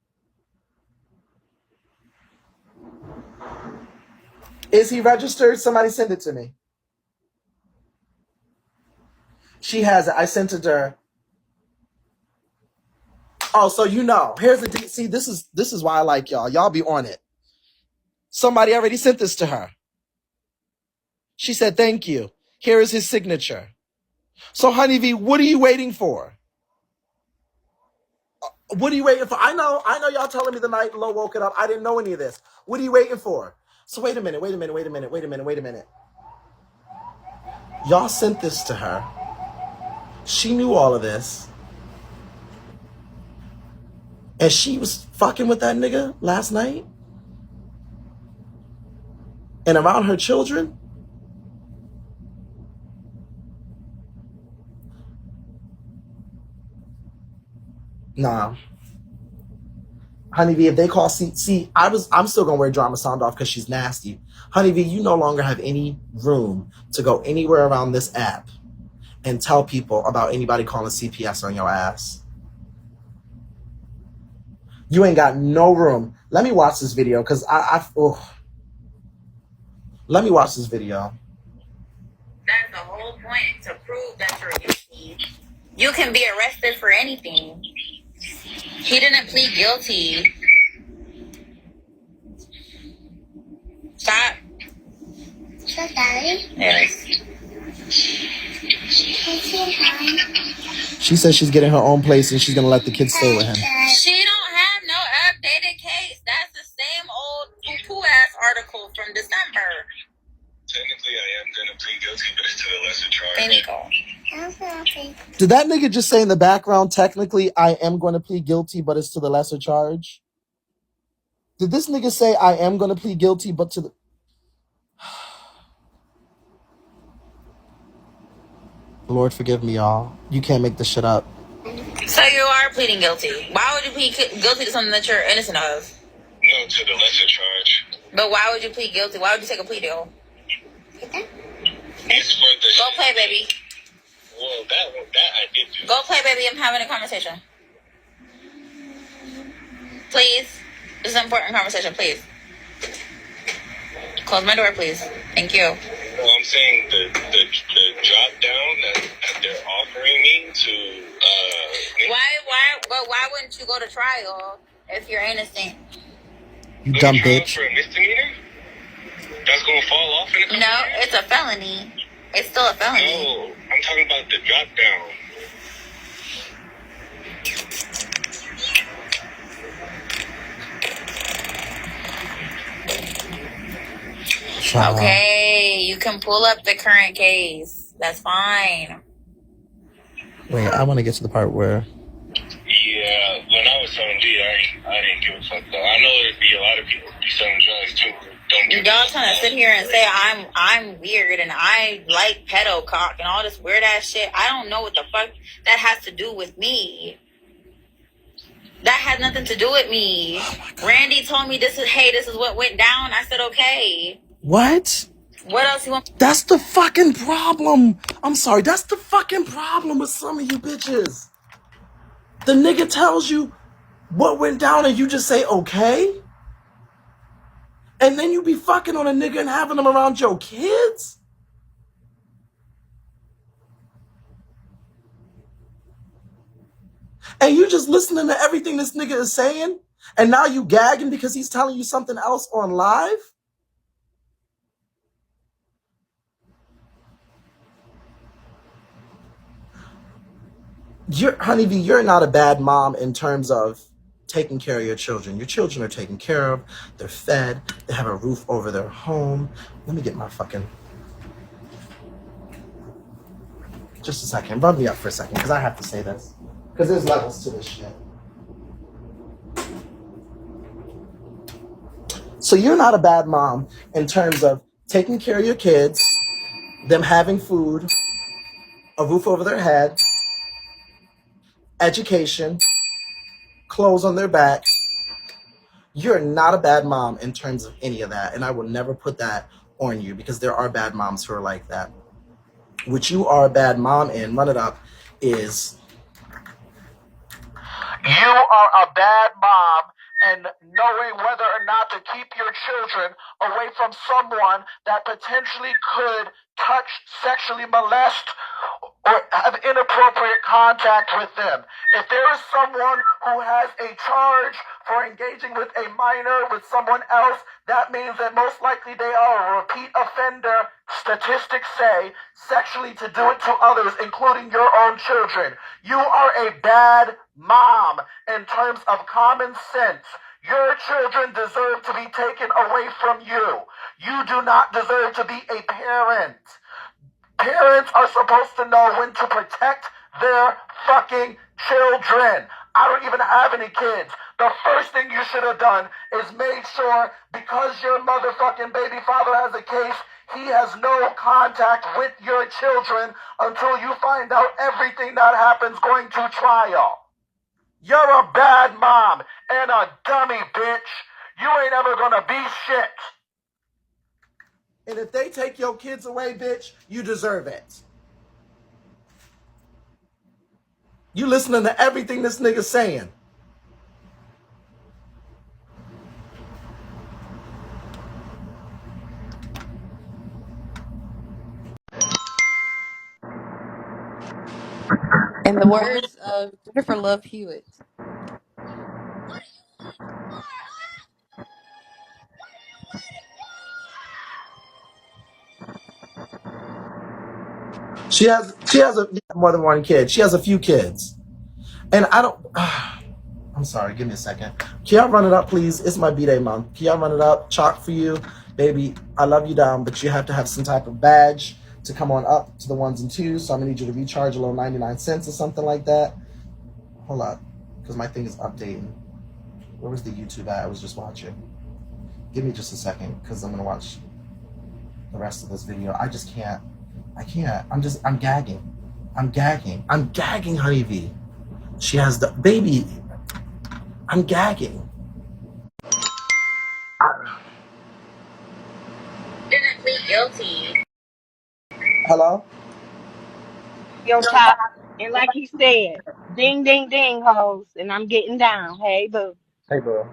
Is he registered? Somebody send it to me. She has it. I sent it to her. Oh, so you know. Here's the see. This is why I like y'all. Y'all be on it. Somebody already sent this to her. She said, "Thank you. Here is his signature." So, Honeybee, what are you waiting for? What are you waiting for? I know y'all telling me the night Lo woke it up. I didn't know any of this. What are you waiting for? So wait a minute. Y'all sent this to her. She knew all of this. And she was fucking with that nigga last night? And around her children? Nah. Honeybee, if they call I'm still gonna wear drama sound off because she's nasty. Honeybee, you no longer have any room to go anywhere around this app and tell people about anybody calling CPS on your ass. You ain't got no room. Let me watch this video because let me watch this video. That's the whole point, to prove that you're guilty. You can be arrested for anything. He didn't plead guilty. Stop. Stop, Daddy? Yes. She says she's getting her own place and she's gonna let the kids stay with him. She don't have no updated case. That's the same old poo-poo ass article from December. Technically, I am gonna plead guilty, but it's to the lesser charge. There you go. Did that nigga just say in the background, technically, I am going to plead guilty, but it's to the lesser charge? Did this nigga say I am going to plead guilty, but to the... Lord forgive me, y'all. You can't make this shit up. So you are pleading guilty. Why would you plead guilty to something that you're innocent of? No, to the lesser charge. But why would you plead guilty? Why would you take a plea deal? It's for the... Go play, baby. Well, that I did do. Go play, baby. I'm having a conversation. Please. This is an important conversation, please. Close my door, please. Thank you. Well, I'm saying the drop down that they're offering me to why wouldn't you go to trial if you're innocent? You dumb bitch. For a misdemeanor? That's gonna fall off in a couple No, years? it's a felony. It's still a felony. No, I'm talking about the drop down. Okay, you can pull up the current case. That's fine. Wait, I want to get to the part where... Yeah, when I was selling weed, I didn't give a fuck though. I know there'd be a lot of people who be selling drugs too. Y'all trying to sit here and say I'm weird and I like pedo cock and all this weird ass shit. I don't know what the fuck that has to do with me. That has nothing to do with me. Randy told me this is what went down. I said okay. What? What else you want? That's the fucking problem. I'm sorry, that's the fucking problem with some of you bitches. The nigga tells you what went down and you just say okay? And then you be fucking on a nigga and having them around your kids? And you just listening to everything this nigga is saying? And now you gagging because he's telling you something else on live? Honeybee, you're not a bad mom in terms of taking care of your children. Your children are taken care of. They're fed. They have a roof over their home. Let me get my fucking... Just a second. Rub me up for a second because I have to say this. Because there's levels to this shit. So you're not a bad mom in terms of taking care of your kids, them having food, a roof over their head, education, clothes on their back. You're not a bad mom in terms of any of that. And I will never put that on you because there are bad moms who are like that. What you are a bad mom in, run it up, is you are a bad mom and knowing whether or not to keep your children away from someone that potentially could touch, sexually molest, or have inappropriate contact with them. If there is someone who has a charge for engaging with a minor, with someone else, that means that most likely they are a repeat offender, statistics say, sexually to do it to others, including your own children. You are a bad mom in terms of common sense. Your children deserve to be taken away from you. You do not deserve to be a parent. Parents are supposed to know when to protect their fucking children. I don't even have any kids. The first thing you should have done is made sure, because your motherfucking baby father has a case, he has no contact with your children until you find out everything that happens going to trial. You're a bad mom and a dummy, bitch. You ain't ever gonna be shit. And if they take your kids away, bitch, you deserve it. You listening to everything this nigga's saying. In the words of Jennifer Love Hewitt. She has more than one kid. She has a few kids. And I don't I'm sorry, give me a second. Can y'all run it up, please? It's my B-Day month. Can y'all run it up? Chalk for you. Baby, I love you down, but you have to have some type of badge to come on up to the ones and twos. So I'm gonna need you to recharge a little 99 cents or something like that. Hold up, because my thing is updating. Where was the YouTube at? I was just watching. Give me just a second, because I'm gonna watch the rest of this video. I just can't. I can't. I'm gagging. I'm gagging, Honeybee. She has the baby. I'm gagging. Didn't plead guilty. Hello? Yo, top. And like he said, ding, ding, ding, hoes. And I'm getting down. Hey, boo. Hey, bro.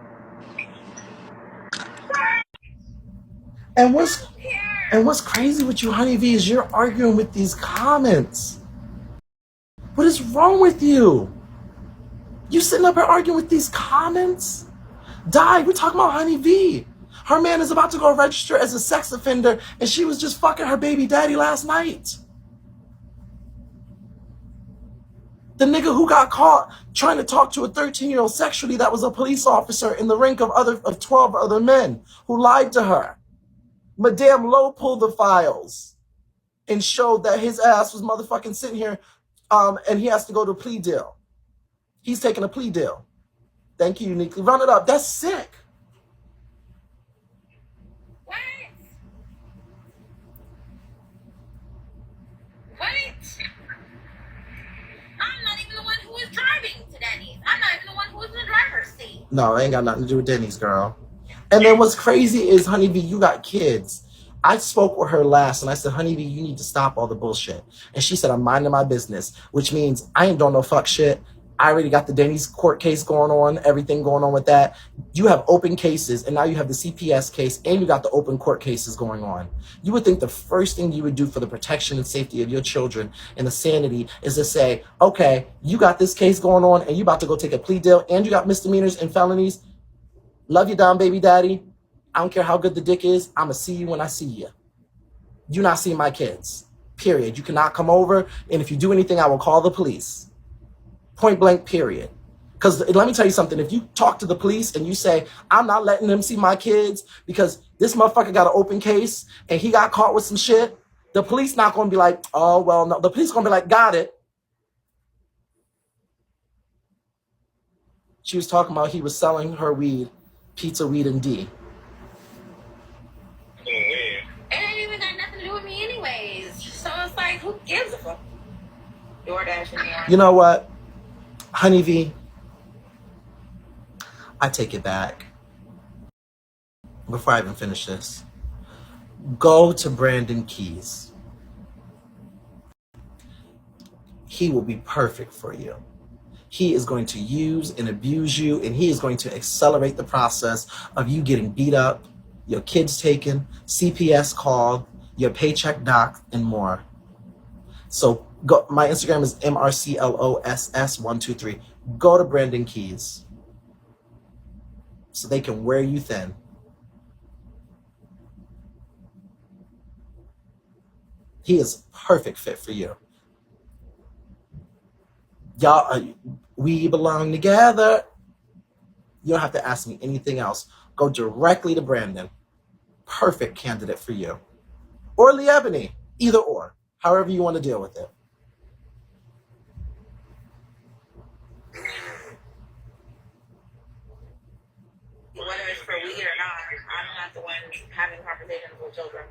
And what's crazy with you, Honeybee, is you're arguing with these comments. What is wrong with you? You sitting up here arguing with these comments? We're talking about Honeybee. Her man is about to go register as a sex offender, and she was just fucking her baby daddy last night. The nigga who got caught trying to talk to a 13-year-old sexually that was a police officer in the rank of 12 other men who lied to her. Madame Lowe pulled the files and showed that his ass was motherfucking sitting here and he has to go to a plea deal. He's taking a plea deal. Thank you, Uniquely. Run it up. That's sick. What? What? I'm not even the one who was driving to Denny's. I'm not even the one who was in the driver's seat. No, it ain't got nothing to do with Denny's, girl. And then what's crazy is, Honeybee, you got kids. I spoke with her last and I said, Honeybee, you need to stop all the bullshit. And she said, I'm minding my business, which means I ain't doing no fuck shit. I already got the Denny's court case going on, everything going on with that. You have open cases, and now you have the CPS case, and you got the open court cases going on. You would think the first thing you would do for the protection and safety of your children and the sanity is to say, okay, you got this case going on, and you about to go take a plea deal, and you got misdemeanors and felonies. Love you down, baby daddy. I don't care how good the dick is. I'm going to see you when I see you. You not see my kids. Period. You cannot come over, and if you do anything, I will call the police. Point blank, period. Because let me tell you something. If you talk to the police and you say, I'm not letting them see my kids because this motherfucker got an open case and he got caught with some shit, the police not going to be like, oh, well, no. The police going to be like, got it. She was talking about he was selling her weed, pizza weed and D. It ain't even got nothing to do with me anyways. So it's like, who gives a fuck? DoorDash and me on. You know what? Honeybee, I take it back. Before I even finish this, go to Brandon Keys. He will be perfect for you. He is going to use and abuse you, and he is going to accelerate the process of you getting beat up, your kids taken, CPS called, your paycheck docked, and more. So go. My Instagram is MRCLOSS123. Go to Brandon Keys so they can wear you thin. He is perfect fit for you. Y'all, we belong together. You don't have to ask me anything else. Go directly to Brandon. Perfect candidate for you. Or Lee Ebony. Either or. However you want to deal with it. Whether it's for weed or not, I'm not the one having conversations with children.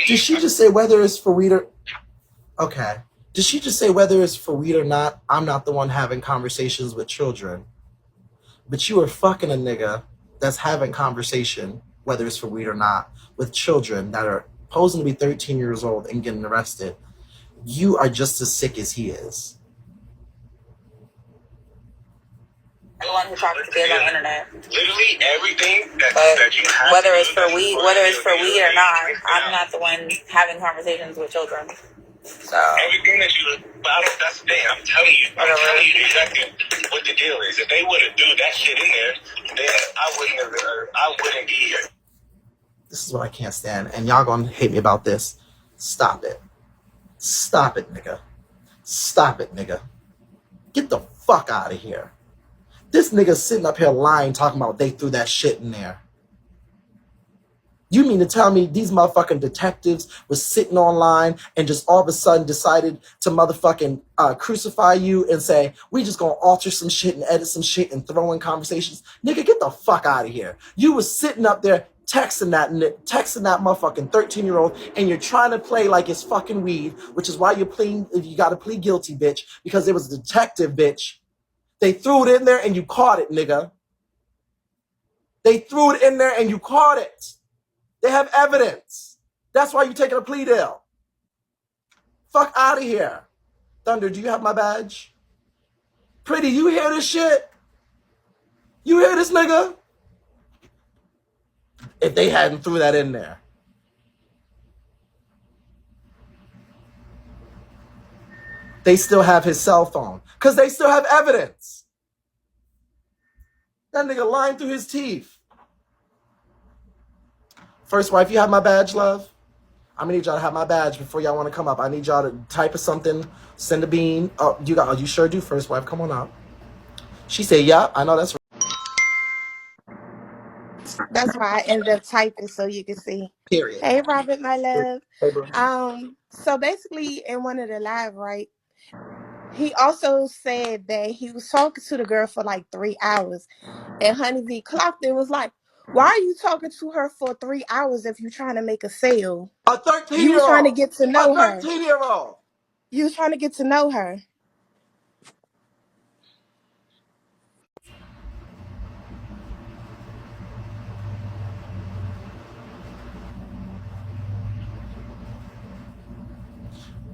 Did she just say whether it's for weed or... Okay. Did she just say whether it's for weed or not, I'm not the one having conversations with children? But you are fucking a nigga that's having conversation, whether it's for weed or not, with children that are posing to be 13 years old and getting arrested. You are just as sick as he is. The one who talks to kids on the internet. Literally everything that you have, whether it's for weed or not, I'm not the one having conversations with children. So everything that you about, that's the thing. I'm telling you exactly what the deal is. If they would have do that shit in there, then I wouldn't be here. This is what I can't stand, and y'all gonna hate me about this. Stop it. Stop it, nigga. Stop it, nigga. Get the fuck out of here. This nigga sitting up here lying, talking about they threw that shit in there. You mean to tell me these motherfucking detectives was sitting online and just all of a sudden decided to motherfucking crucify you and say, we just gonna alter some shit and edit some shit and throw in conversations? Nigga, get the fuck out of here. You was sitting up there texting that motherfucking 13-year-old and you're trying to play like it's fucking weed, which is why you gotta plead guilty, bitch, because it was a detective, bitch. They threw it in there and you caught it, nigga. They threw it in there and you caught it. They have evidence. That's why you're taking a plea deal. Fuck out of here. Thunder, do you have my badge? Pretty, you hear this shit? You hear this, nigga? If they hadn't threw that in there. They still have his cell phone. Because they still have evidence. That nigga lying through his teeth. First wife, you have my badge, love? I'm gonna need y'all to have my badge before y'all want to come up. I need y'all to type of something, send a bean. Oh, you sure do, first wife. Come on up. She said, yeah, I know that's right. That's why I ended up typing so you can see. Period. Hey, Robert, my love. Hey, bro. So basically, in one of the live, right, he also said that he was talking to the girl for like 3 hours, and Honeybee clocked and was like, "Why are you talking to her for 3 hours if you're trying to make a sale? A You was trying to 13-year-old. get to A know her. 13-year-old. You was trying to get to know her."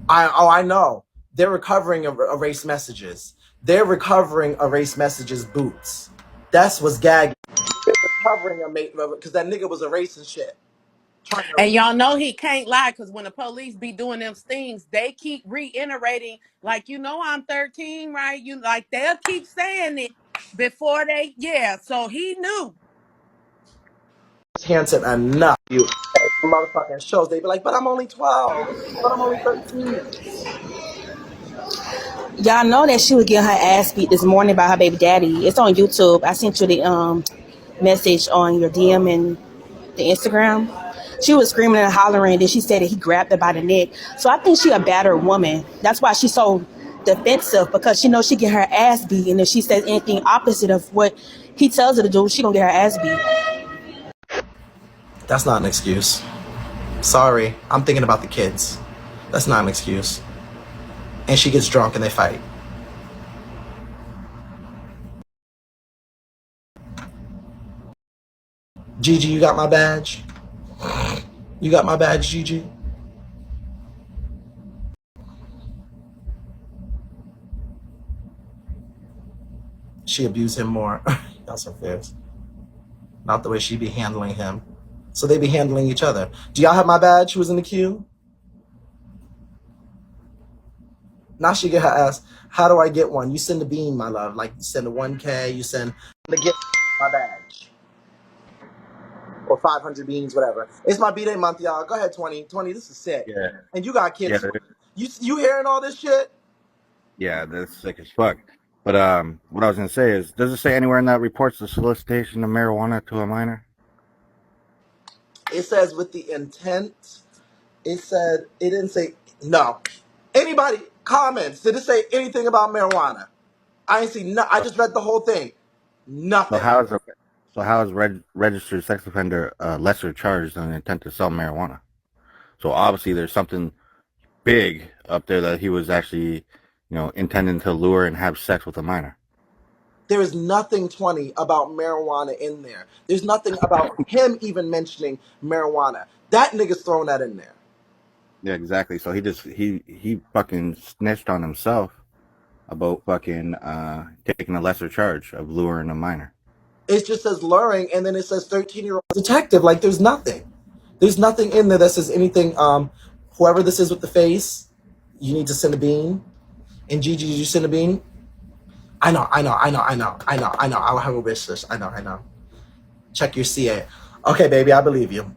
I know. They're recovering erased messages. They're recovering erased messages boots. That's what's gagging. They're recovering a mate because that nigga was erasing shit. Trying to And y'all know he can't lie because when the police be doing them stings, they keep reiterating, like, I'm 13, right? They'll keep saying it before they, yeah. So he knew. Hanson enough. You at the motherfucking shows, they be like, but I'm only 12. But I'm only 13. Y'all know that she was getting her ass beat this morning by her baby daddy. It's on YouTube. I sent you the message on your DM and the Instagram. She was screaming and hollering. Then she said that he grabbed her by the neck. So I think she a battered woman. That's why she's so defensive, because she knows she get her ass beat. And if she says anything opposite of what he tells her to do, she gonna get her ass beat. That's not an excuse. Sorry, I'm thinking about the kids. That's not an excuse. And she gets drunk and they fight. Gigi, you got my badge? You got my badge, Gigi? She abused him more. That's so fierce. Not the way she be handling him. So they be handling each other. Do y'all have my badge? Who was in the queue? Now she get her ass. How do I get one? You send a bean, my love. Like you send a 1K, you send the gift my badge. Or 500 beans, whatever. It's my B-Day month, y'all. Go ahead, 20. 20, this is sick. Yeah, And you got yeah, kids. You hearing all this shit? yeah. That's sick as fuck. But what I was gonna say is, does it say anywhere in that reports the solicitation of marijuana to a minor? It says with the intent. It said, it didn't say, no. Anybody, comments, did it say anything about marijuana? I ain't see, no, I just read the whole thing. So Nothing. how is registered sex offender lesser charged than intent to sell marijuana? So obviously there's something big up there that he was actually, intending to lure and have sex with a minor. There is nothing 20 about marijuana in there. There's nothing about him even mentioning marijuana. That nigga's throwing that in there. Yeah, exactly. So he fucking snitched on himself about fucking taking a lesser charge of luring a minor. It just says luring, and then it says 13-year-old detective. Like, there's nothing. There's nothing in there that says anything. Whoever this is with the face, you need to send a bean. And Gigi, did you send a bean? I know. I will have a wish list. I know. Check your CA. Okay, baby, I believe you.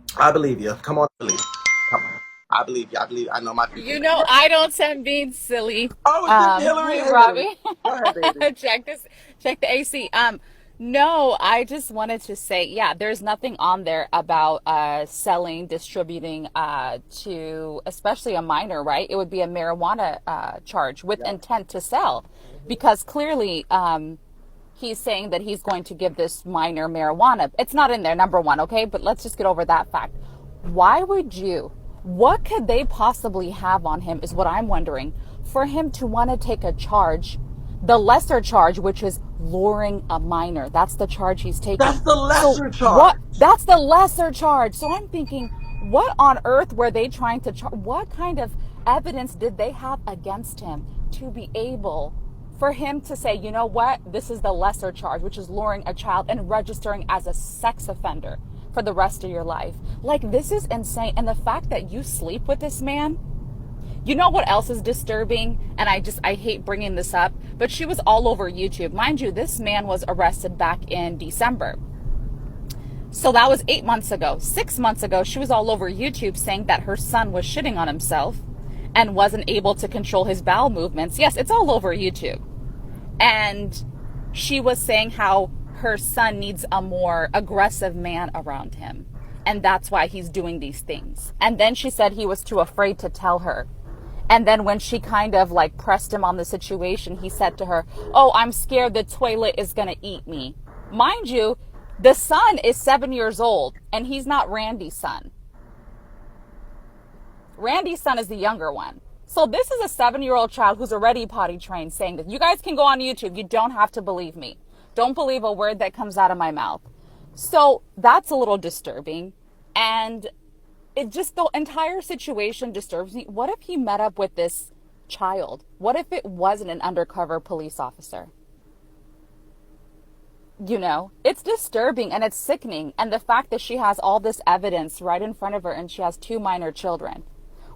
Come on, believe. Come on. I believe you. I know my people. You know, I don't send beans, silly. Oh, it's just Hillary. Hey, Hey, Hillary. Robbie. Go ahead, baby. Check the AC. No, I just wanted to say, yeah, there's nothing on there about selling, distributing to especially a minor, right? It would be a marijuana charge with intent to sell, because clearly he's saying that he's going to give this minor marijuana. It's not in there, number one, okay? But let's just get over that fact. Why would you? What could they possibly have on him is what I'm wondering. For him to want to take a charge, the lesser charge, which is luring a minor. That's the charge he's taking. That's the lesser What? charge. That's the lesser charge. So I'm thinking, what on earth were they trying to charge? What kind of evidence did they have against him to be able for him to say, you know what, this is the lesser charge, which is luring a child and registering as a sex offender for the rest of your life? Like, this is insane. And the fact that you sleep with this man, you know what else is disturbing? And I hate bringing this up, but she was all over YouTube. Mind you, this man was arrested back in December. So that was 8 months ago. 6 months ago, she was all over YouTube saying that her son was shitting on himself and wasn't able to control his bowel movements. Yes, it's all over YouTube. And she was saying how her son needs a more aggressive man around him. And that's why he's doing these things. And then she said he was too afraid to tell her. And then when she kind of like pressed him on the situation, he said to her, oh, I'm scared the toilet is going to eat me. Mind you, the son is 7 years old and he's not Randy's son. Randy's son is the younger one. So this is a 7-year-old child who's already potty trained saying that you guys can go on YouTube. You don't have to believe me. Don't believe a word that comes out of my mouth. So that's a little disturbing. And it just, the entire situation disturbs me. What if he met up with this child? What if it wasn't an undercover police officer? You know, it's disturbing and it's sickening. And the fact that she has all this evidence right in front of her and she has 2 minor children.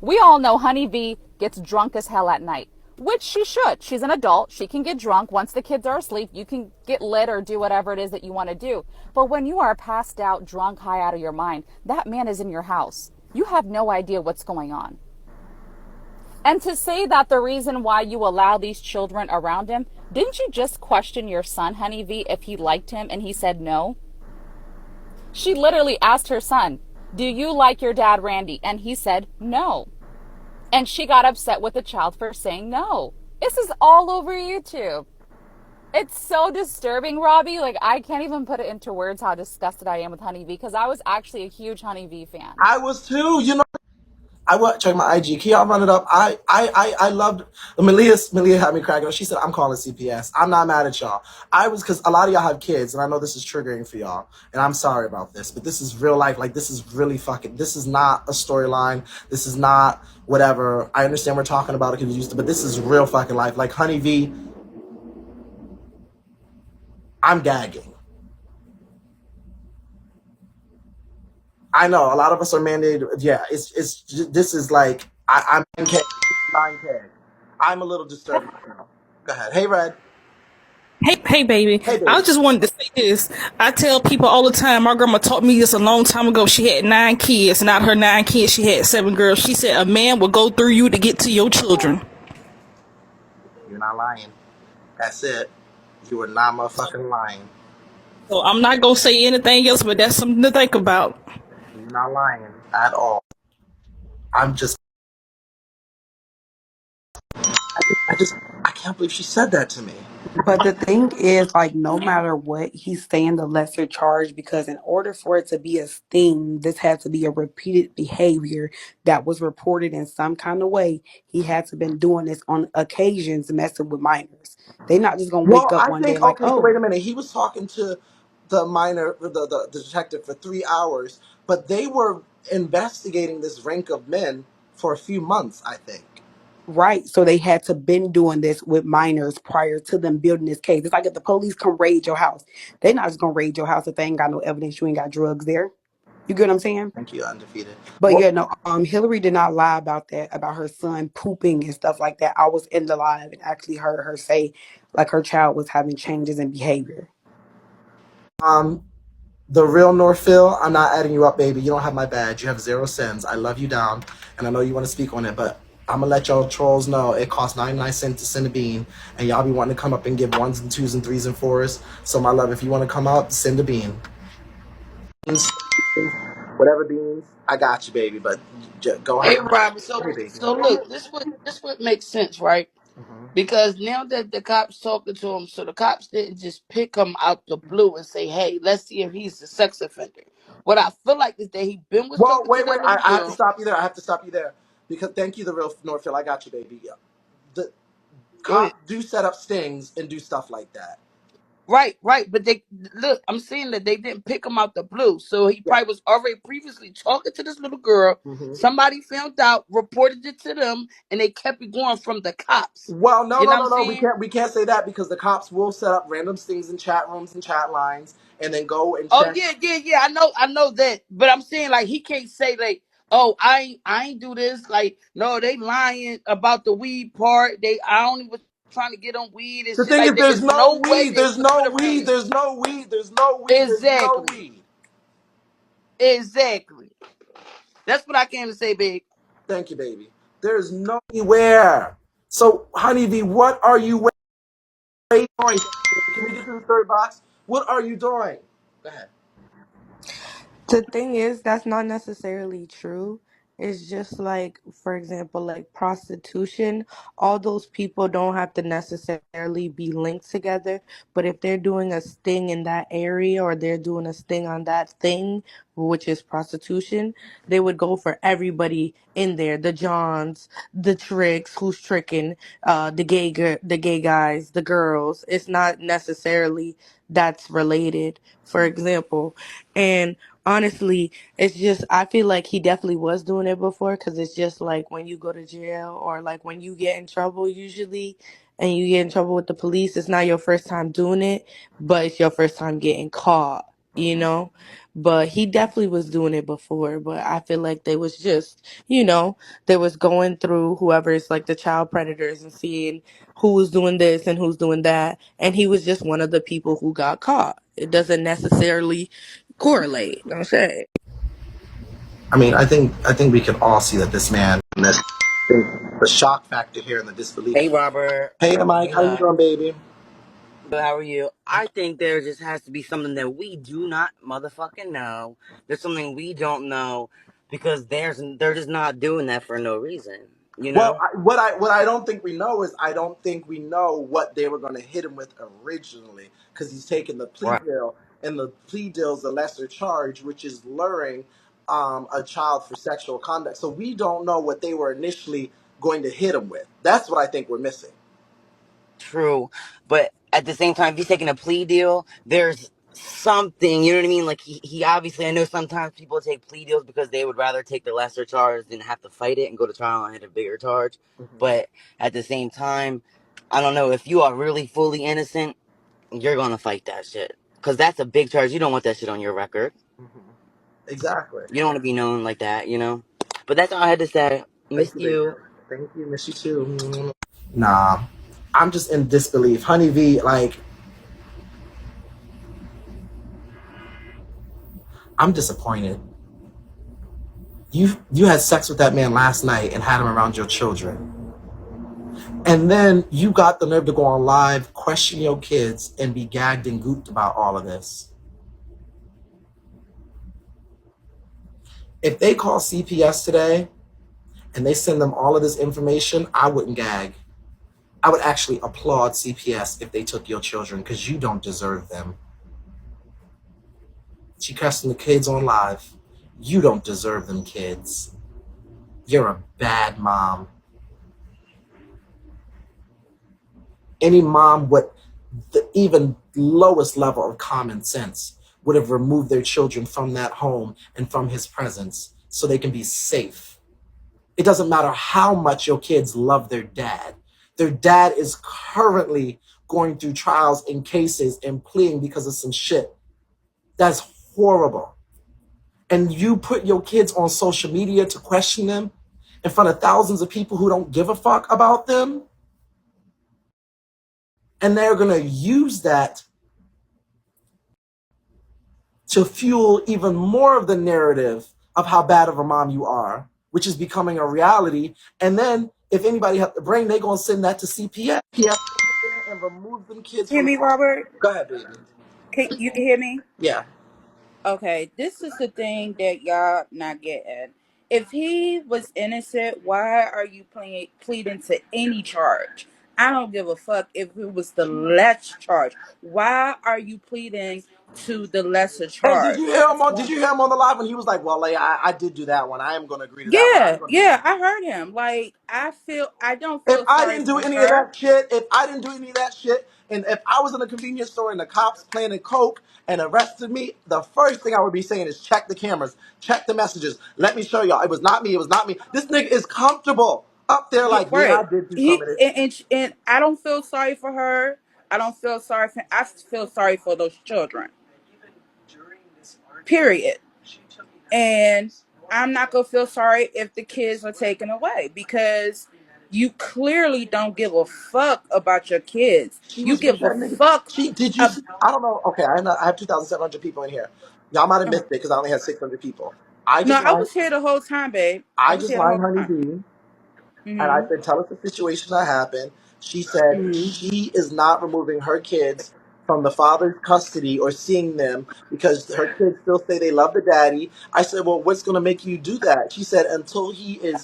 We all know Honey V gets drunk as hell at night, which she should. She's an adult. She can get drunk. Once the kids are asleep, you can get lit or do whatever it is that you want to do. But when you are passed out, drunk, high out of your mind, that man is in your house. You have no idea what's going on. And to say that the reason why you allow these children around him, didn't you just question your son, Honey V, if he liked him and he said no? She literally asked her son, do you like your dad, Randy? And he said no. And she got upset with the child for saying no. This is all over YouTube. It's so disturbing, Robbie. Like, I can't even put it into words how disgusted I am with Honey V, because I was actually a huge Honey V fan. I was too. You know, I went check my IG. Can y'all run it up? I loved Malia had me cracking up. She said, I'm calling CPS. I'm not mad at y'all. Because a lot of y'all have kids, and I know this is triggering for y'all, and I'm sorry about this, but this is real life. Like, this is really fucking, this is not a storyline. This is not whatever. I understand we're talking about it, but this is real fucking life. Like, Honey V, I'm gagging. I know a lot of us are mandated. Yeah, this is like I'm 9K. I'm a little disturbed right now. Go ahead. Hey, Red. Hey, baby. Hey, I baby. just wanted to say this. I tell people all the time, my grandma taught me this a long time ago. She had 9 kids. Not her 9 kids, she had 7 girls. She said a man will go through you to get to your children. You're not lying. That's it. You are not motherfucking lying. So I'm not going to say anything else, but that's something to think about. You're not lying at all. I'm just I can't believe she said that to me. But the thing is, like, no matter what, he's staying the lesser charge because in order for it to be a sting, this had to be a repeated behavior that was reported in some kind of way. He had to been doing this on occasions, messing with minors. They're not just gonna wake Well, up I one day think like, okay. So wait oh, a minute. He was talking to the detective for 3 hours, but they were investigating this rank of men for a few months. I think. right. So they had to been doing this with minors prior to them building this case. It's like if the police come raid your house, they're not just gonna raid your house if they ain't got no evidence you ain't got drugs there. You get what I'm saying? Thank you, undefeated. But Well, yeah, no, Hillary did not lie about that, about her son pooping and stuff like that. I was in the live and actually heard her say like her child was having changes in behavior. um, the real Northfield, I'm not adding you up, baby. You don't have my badge. You have 0 cents. I love you down, and I know you want to speak on it, but I'm gonna let y'all trolls know it costs 99 cents to send a bean, and y'all be wanting to come up and give ones and twos and threes and fours. So my love, if you want to come up, send a bean. Whatever beans, I got you, baby. But go Hey, ahead. Robert. So, Hey, baby. so look, this what makes sense, right? Mhm. Because now that the cops talking to him, so the cops didn't just pick him out the blue and say, "Hey, let's see if he's a sex offender." What I feel like is that he been was Well, talking to wait, that wait. little I have to girl, stop you there. I have to stop you there because thank you, the real Northfield. I got you, baby. Yeah. The go ahead. cops do set up stings and do stuff like that. Right, right. But they look, I'm saying that they didn't pick him out the blue. So he Yeah. probably was already previously talking to this little girl. Hmm. Somebody found out, reported it to them, and they kept it going from the cops. Well, no, You know no, what I'm no, no. We saying? can't. We can't say that because the cops will set up random stings in chat rooms and chat lines, and then go and Oh check. yeah, yeah, yeah. I know that. But I'm saying like he can't say like, oh, I ain't do this. Like, no, they lying about the weed part. I only was trying to get on weed and The shit thing like is, that. there's There's no no way weed. they There's flip it no weed. around. There's no weed. There's no weed. There's no Exactly. weed. Exactly. That's what I came to say, big. Thank you, baby. There's no where. So, honeybee, what are you waiting? Can we get to the third box? What are you doing? Go ahead. The thing is, that's not necessarily true. It's just like, for example, like prostitution, all those people don't have to necessarily be linked together. But if they're doing a sting in that area or they're doing a sting on that thing, which is prostitution, they would go for everybody in there. The Johns, the tricks, who's tricking, the gay guys, the girls. It's not necessarily that's related, for example. And honestly, it's just I feel like he definitely was doing it before because it's just like when you go to jail or like when you get in trouble usually and you get in trouble with the police, it's not your first time doing it, but it's your first time getting caught, you know? But he definitely was doing it before, but I feel like they was just, they was going through whoever is like the child predators and seeing who was doing this and who's doing that, and he was just one of the people who got caught. It doesn't necessarily correlate. Don't say. I mean, I think we can all see that this man, this the shock factor here and the disbelief. Hey, Robert. Hey, Mike, how you Good. doing, baby? Good. How are you? I think there just has to be something that we do not motherfucking know. There's something we don't know because they're just not doing that for no reason. You Well, know? what I don't think we know is I don't think we know what they were going to hit him with originally because he's taking the plea Right. deal, and the plea deal is the lesser charge, which is luring a child for sexual conduct. So we don't know what they were initially going to hit him with. That's what I think we're missing. True. But at the same time, if he's taking a plea deal, there's something, you know what I mean? Like, he obviously, I know sometimes people take plea deals because they would rather take the lesser charge than have to fight it and go to trial and hit a bigger charge. Hmm. But at the same time, I don't know. If you are really fully innocent, you're gonna fight that shit because that's a big charge. You don't want that shit on your record. Hmm. Exactly. You don't want to be known like that, you know. But that's all I had to say. Thank Missed you, baby. you. Thank you. Miss you too. Nah, I'm just in disbelief. Honeybee, like, I'm disappointed. You had sex with that man last night and had him around your children. And then you got the nerve to go on live, question your kids, and be gagged and gooped about all of this. If they call CPS today and they send them all of this information, I wouldn't gag. I would actually applaud CPS if they took your children because you don't deserve them. She cussing the kids on live. You don't deserve them kids. You're a bad mom. Any mom with the even lowest level of common sense would have removed their children from that home and from his presence so they can be safe. It doesn't matter how much your kids love their dad. Their dad is currently going through trials and cases and pleading because of some shit. That's horrible. And you put your kids on social media to question them in front of thousands of people who don't give a fuck about them. And they're going to use that to fuel even more of the narrative of how bad of a mom you are, which is becoming a reality. And then if anybody has the brain, they're going to send that to CPS and remove them kids Hear from the me, home. Robert? Go ahead, baby. You can hear me? Yeah. Okay, this is the thing that y'all not getting. If he was innocent, why are you pleading to any charge? I don't give a fuck if it was the less charge. Why are you pleading to the lesser And charge? did you hear him on the live when he was like, well, like, I did do that one. I am going to agree to that one. I'm Yeah, going to do yeah, that. I heard him. Like, I don't If feel I sorry didn't do for any of her. that shit, and if I was in a convenience store and the cops planted coke and arrested me, the first thing I would be saying is check the cameras, check the messages. Let me show y'all. It was not me. It was not me. This nigga is comfortable up there Yeah, like, yeah, I right. did do some He of this. and I don't feel sorry for her. I don't feel sorry for. I feel sorry for those children. Period. And I'm not gonna feel sorry if the kids are taken away because you clearly don't give a fuck about your kids. She You was with give a that nigga. fuck. Did you Ab- see? I don't know. Okay, I have 2,700 people in here. Y'all might have missed it because I only had 600 people. I no, just I lined, was here the whole time, babe. I I was just here the whole lined time. Honeybee. And I Mhm. said, tell us the situation that happened. She said Mhm. she is not removing her kids from the father's custody or seeing them because her kids still say they love the daddy. I said, well, what's going to make you do that? She said, until he is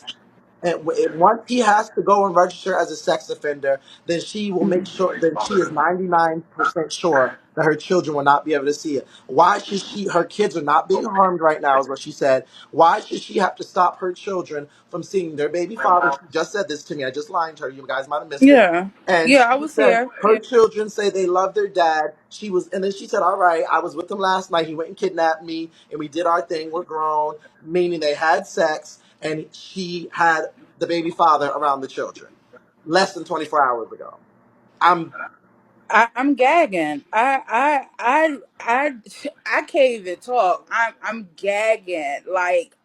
and once he has to go and register as a sex offender, then she will make sure. Then she is 99% sure that her children will not be able to see it. Why should she? Her kids are not being harmed right now, is what she said. Why should she have to stop her children from seeing their baby father? She just said this to me. I just lied to her. You guys might have missed it. Yeah. And Yeah, I she was said here. her children say they love their dad. And then she said, "All right, I was with him last night. He went and kidnapped me, and we did our thing. We're grown," meaning they had sex, and she had the baby father around the children less than 24 hours ago. I'm I'm gagging. I can't even talk. I'm gagging. Like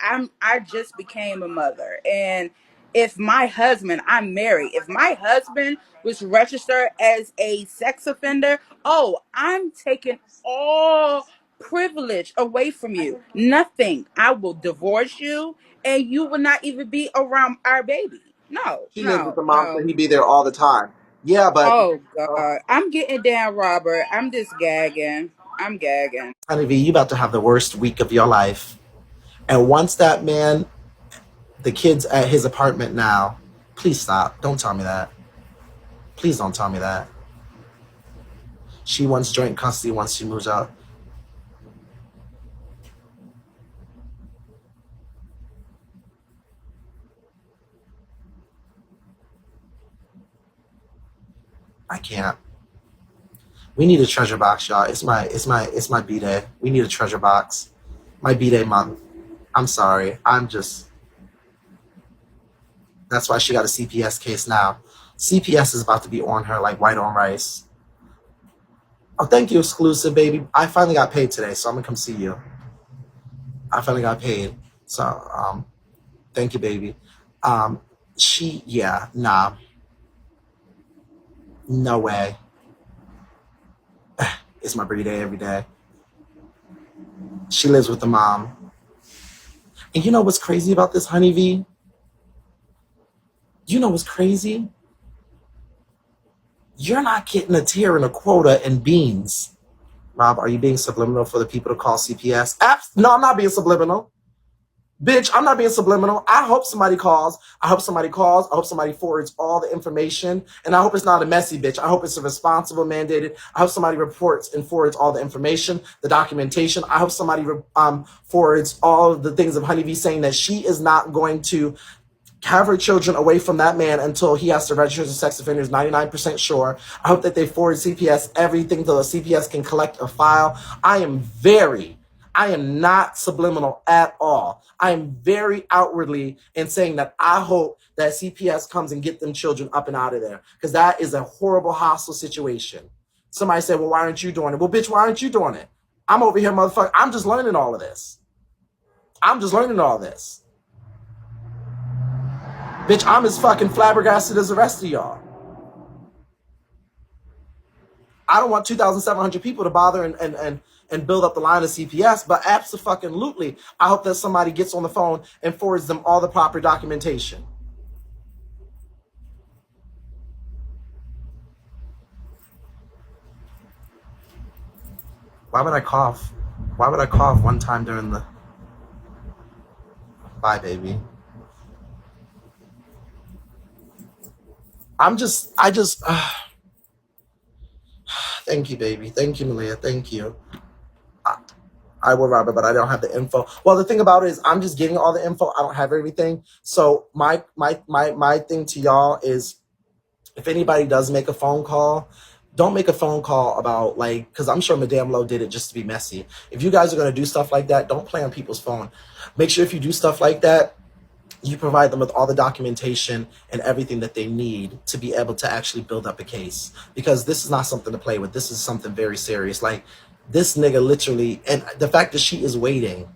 I just became a mother, and if my husband, I'm married. If my husband was registered as a sex offender, oh, I'm taking all privilege away from you. Nothing. I will divorce you, and you will not even be around our baby. No, She lives with no, the mom, so no. he'd be there all the time. Yeah, but Oh God, I'm getting down, Robert. I'm just gagging. I'm gagging. Honeybee, you about to have the worst week of your life. And once that man, the kids at his apartment now, please stop. Don't tell me that. Please don't tell me that. She wants joint custody once she moves out. I can't. We need a treasure box, y'all. It's my B-Day. We need a treasure box. My B-Day month. I'm sorry. That's why she got a CPS case now. CPS is about to be on her like white on rice. Oh, thank you, exclusive baby. I finally got paid today, so I'm gonna come see you. I finally got paid. So, thank you, baby. Yeah, nah, no way. It's my B-Day every day. She lives with the mom. And you know what's crazy about this, Honeybee? You know what's crazy? You're not getting a tier and a quota in beans. Rob, are you being subliminal for the people to call CPS? No, I'm not being subliminal. Bitch, I'm not being subliminal. I hope somebody calls. I hope somebody calls. I hope somebody forwards all the information. And I hope it's not a messy bitch. I hope it's a responsible, mandated. I hope somebody reports and forwards all the information, the documentation. I hope somebody forwards all of the things of Honeybee saying that she is not going to have her children away from that man until he has to register as a sex offender. Is 99% sure. I hope that they forward CPS everything so the CPS can collect a file. I am not subliminal at all. I am very outwardly in saying that I hope that CPS comes and get them children up and out of there, because that is a horrible, hostile situation. Somebody said, well, why aren't you doing it? Well, bitch, why aren't you doing it? I'm over here, motherfucker. I'm just learning all of this. Bitch, I'm as fucking flabbergasted as the rest of y'all. I don't want 2,700 people to bother and build up the line of CPS, but abso-fucking-lutely, I hope that somebody gets on the phone and forwards them all the proper documentation. Why would I cough? Why would I cough one time during the... Bye, baby. Thank you, baby. Thank you, Malia. Thank you. I will, Robert, but I don't have the info. Well, the thing about it is I'm just getting all the info. I don't have everything. So my thing to y'all is, if anybody does make a phone call, don't make a phone call about, like, because I'm sure Madame Lowe did it just to be messy. If you guys are going to do stuff like that, don't play on people's phone. Make sure if you do stuff like that, you provide them with all the documentation and everything that they need to be able to actually build up a case. Because this is not something to play with. This is something very serious. Like, this nigga literally, and the fact that she is waiting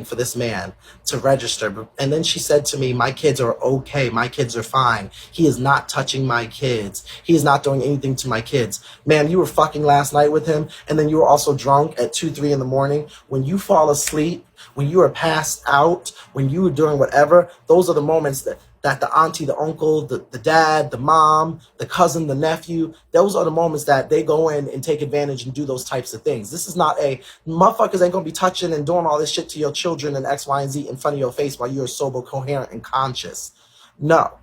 for this man to register. And then she said to me, my kids are okay. My kids are fine. He is not touching my kids. He is not doing anything to my kids. Man, you were fucking last night with him. And then you were also drunk at 2, 3 in the morning. When you fall asleep, when you are passed out, when you are doing whatever, those are the moments that the auntie, the uncle, the dad, the mom, the cousin, the nephew, those are the moments that they go in and take advantage and do those types of things. This is not a, motherfuckers ain't gonna be touching and doing all this shit to your children and X, Y, and Z in front of your face while you're sober, coherent, and conscious. No.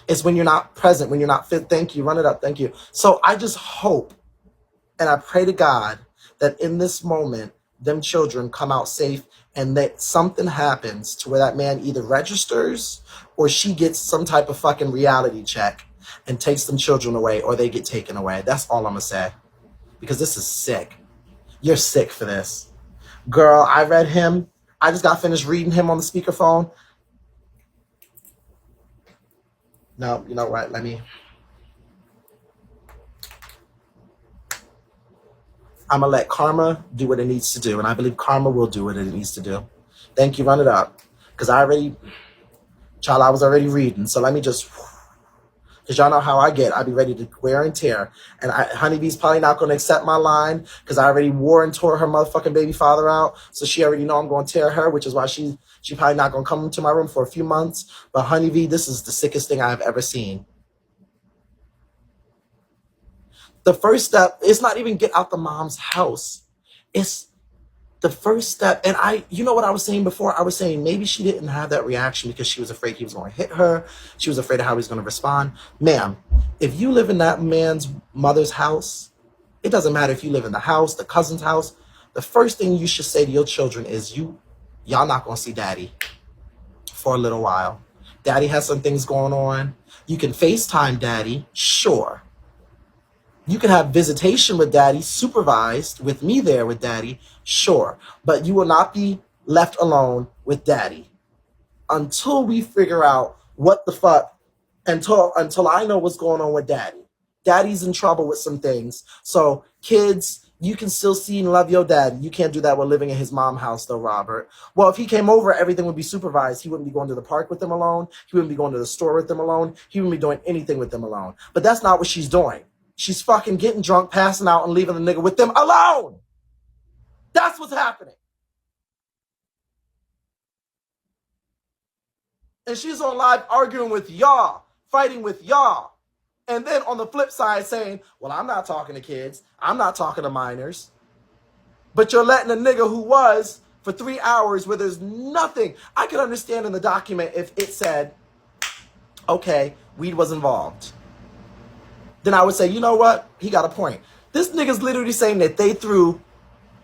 It's when you're not present, when you're not fit. Thank you. Run it up. Thank you. So I just hope and I pray to God that in this moment, them children come out safe and that something happens to where that man either registers or she gets some type of fucking reality check and takes them children away, or they get taken away. That's all I'm gonna say. Because this is sick. You're sick for this. Girl, I read him. I just got finished reading him on the speakerphone. No, you know what? I'm going to let karma do what it needs to do. And I believe karma will do what it needs to do. Thank you. Run it up. Because I was already reading. So let me just, because y'all know how I get. I be ready to wear and tear. And Honeybee's probably not going to accept my line because I already wore and tore her motherfucking baby father out. So she already know I'm going to tear her, which is why she probably not going to come into my room for a few months. But Honeybee, this is the sickest thing I've ever seen. The first step, it's not even get out the mom's house. It's the first step. And you know what I was saying before? I was saying maybe she didn't have that reaction because she was afraid he was going to hit her. She was afraid of how he was going to respond. Ma'am, if you live in that man's mother's house, it doesn't matter if you live in the house, the cousin's house. The first thing you should say to your children is y'all not going to see daddy for a little while. Daddy has some things going on. You can FaceTime daddy, sure. You can have visitation with daddy, supervised with me there with daddy, sure. But you will not be left alone with daddy until we figure out what the fuck, until I know what's going on with daddy. Daddy's in trouble with some things. So kids, you can still see and love your daddy. You can't do that while living in his mom's house though, Robert. Well, if he came over, everything would be supervised. He wouldn't be going to the park with them alone. He wouldn't be going to the store with them alone. He wouldn't be doing anything with them alone. But that's not what she's doing. She's fucking getting drunk, passing out, and leaving the nigga with them alone. That's what's happening. And she's on live arguing with y'all, fighting with y'all. And then on the flip side saying, well, I'm not talking to kids. I'm not talking to minors. But you're letting a nigga who was for 3 hours where there's nothing. I could understand in the document if it said, okay, weed was involved. Then I would say, you know what? He got a point. This nigga's literally saying that they threw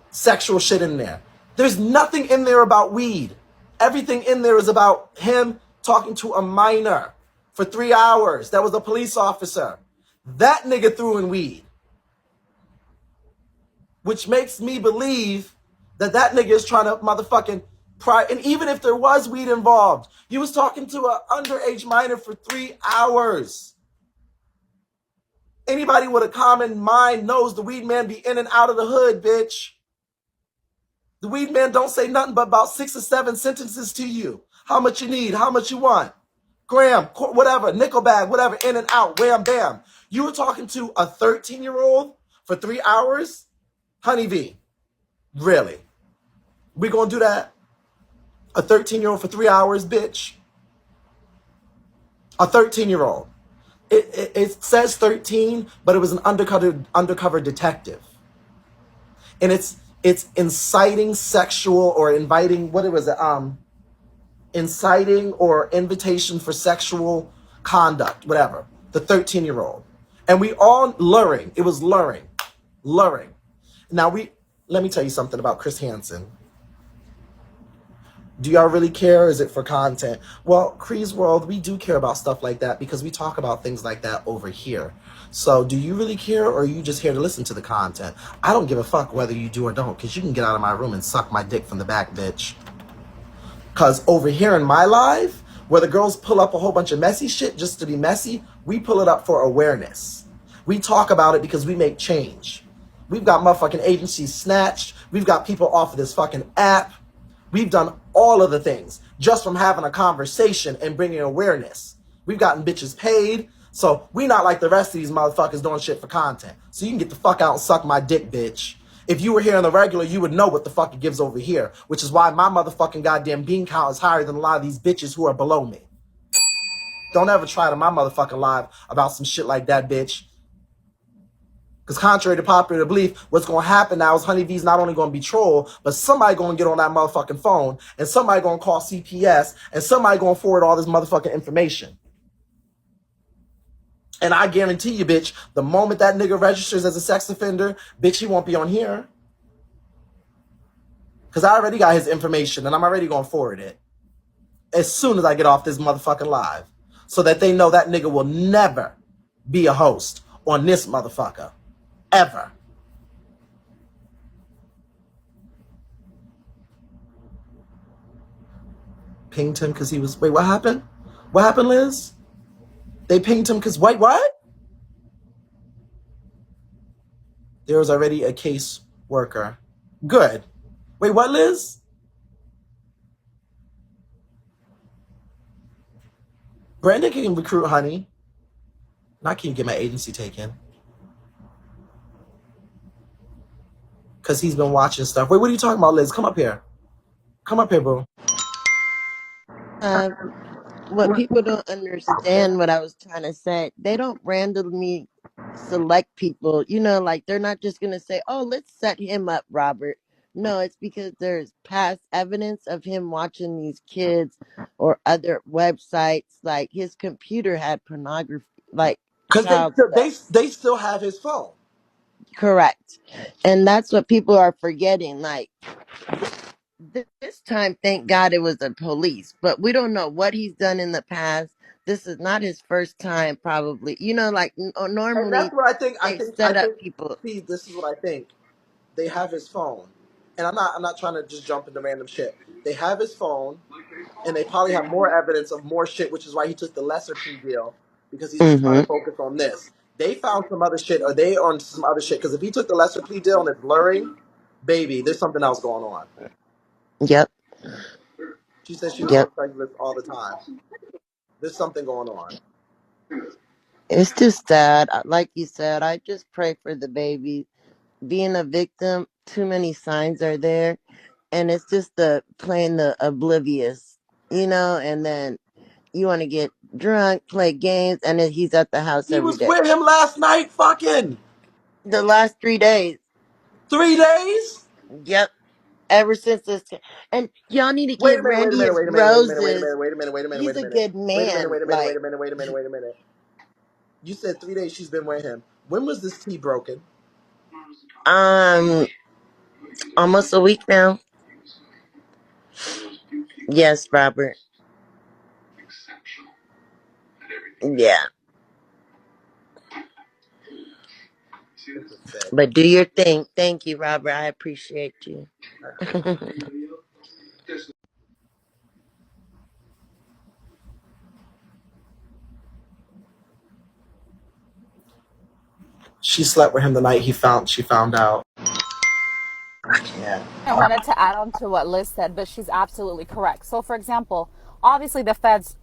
sexual shit in there. There's nothing in there about weed. Everything in there is about him talking to a minor for 3 hours. That was a police officer. That nigga threw in weed, which makes me believe that that nigga is trying to motherfucking pry. And even if there was weed involved, you was talking to an underage minor for 3 hours. Anybody with a common mind knows the weed man be in and out of the hood, bitch. The weed man don't say nothing but about 6 or 7 sentences to you. How much you need, how much you want. Gram, whatever, nickel bag, whatever, in and out, wham, bam. You were talking to a 13-year-old for 3 hours? Honey V, really? We gonna do that? A 13-year-old for 3 hours, bitch? A 13-year-old. It says 13, but it was an undercover detective. And it's inciting sexual or inviting, what it was, inciting or invitation for sexual conduct, whatever. The 13-year-old. And we all luring. It was luring. Luring. Now let me tell you something about Chris Hansen. Do y'all really care, or is it for content? Well, Cree's World, we do care about stuff like that because we talk about things like that over here. So do you really care, or are you just here to listen to the content? I don't give a fuck whether you do or don't, because you can get out of my room and suck my dick from the back, bitch. Because over here in my live, where the girls pull up a whole bunch of messy shit just to be messy, we pull it up for awareness. We talk about it because we make change. We've got motherfucking agencies snatched. We've got people off of this fucking app. We've done all of the things just from having a conversation and bringing awareness. We've gotten bitches paid. So we not like the rest of these motherfuckers doing shit for content. So you can get the fuck out and suck my dick, bitch. If you were here on the regular, you would know what the fuck it gives over here, which is why my motherfucking goddamn bean count is higher than a lot of these bitches who are below me. Don't ever try to my motherfucking live about some shit like that, bitch. Because contrary to popular belief, what's going to happen now is Honey V's not only going to be troll, but somebody going to get on that motherfucking phone, and somebody going to call CPS, and somebody going to forward all this motherfucking information. And I guarantee you, bitch, the moment that nigga registers as a sex offender, bitch, he won't be on here. Because I already got his information, and I'm already going to forward it as soon as I get off this motherfucking live, so that they know that nigga will never be a host on this motherfucker. Ever. Pinged him because he was... Wait, what happened? What happened, Liz? They pinged him because... Wait, what? There was already a case worker. Good. Wait, what, Liz? Brandon can recruit Honey. And I can't get my agency taken. Because he's been watching stuff. Wait, what are you talking about, Liz? Come up here. Come up here, bro. Uh, what people don't understand, what I was trying to say, they don't randomly select people. You know, like they're not just gonna say, "Oh, let's set him up, Robert." No, it's because there's past evidence of him watching these kids or other websites. Like his computer had pornography, like Because child stuff. they still have his phone. Correct, and that's what people are forgetting. Like this time, thank God it was the police, but we don't know what he's done in the past. This is not his first time, probably. You know, like And that's normally what I think. they've set up people. See, this is what I think. They have his phone. And I'm not trying to just jump into random shit. They have his phone, and they probably have more evidence of more shit, which is why he took the lesser plea deal, because he's just trying Mm-hmm. to focus on this. They found some other shit, or they on some other shit, because if he took the lesser plea deal and it's blurring, baby, there's something else going on. Yep. She said she was on Yep. Craigslist all the time. There's something going on. It's just sad. Like you said, I just pray for the baby. Being a victim, too many signs are there, and it's just the playing the oblivious, you know. And then you want to get drunk, play games, and then he's at the house He every was day. with him last night, fucking The last 3 days. 3 days? Yep. Ever since this, and y'all need to Wait a give minute, wait a Randy minute, his wait a minute, wait a minute, wait a roses. minute, wait a minute, wait a minute, wait He's a a minute. good Wait a minute, man. wait a minute, wait Like, a minute, wait a minute, wait a minute. You said 3 days she's been with him. When was this tea broken? um, almost a week now. Yes, Robert. Yeah, This is sick. but do your thing. Thank you, Robert. I appreciate you. She slept with him the night she found out. I can't. I wanted to add on to what Liz said, but she's absolutely correct. So, for example, obviously the feds.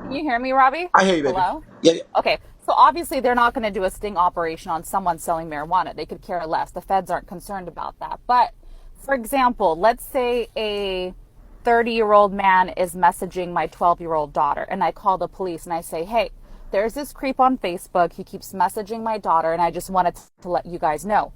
Can you hear me, Robbie? I hear you, baby. Hello? Yeah, Okay, so obviously they're not going to do a sting operation on someone selling marijuana. They could care less. The feds aren't concerned about that. But for example, let's say a 30-year-old man is messaging my 12-year-old daughter, and I call the police and I say, hey, there's this creep on Facebook. He keeps messaging my daughter, and I just wanted to let you guys know.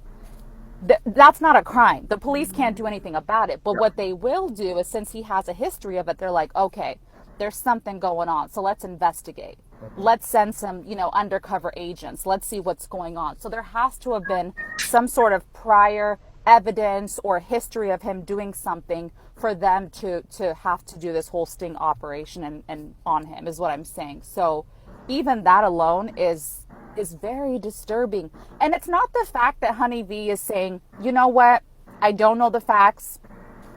That's not a crime. The police can't do anything about it. But what they will do is, since he has a history of it, they're like, okay, there's something going on. So let's investigate. Let's send some, undercover agents. Let's see what's going on. So there has to have been some sort of prior evidence or history of him doing something for them to have to do this whole sting operation and on him, is what I'm saying. So even that alone is very disturbing. And it's not the fact that Honeybee is saying, you know what, I don't know the facts.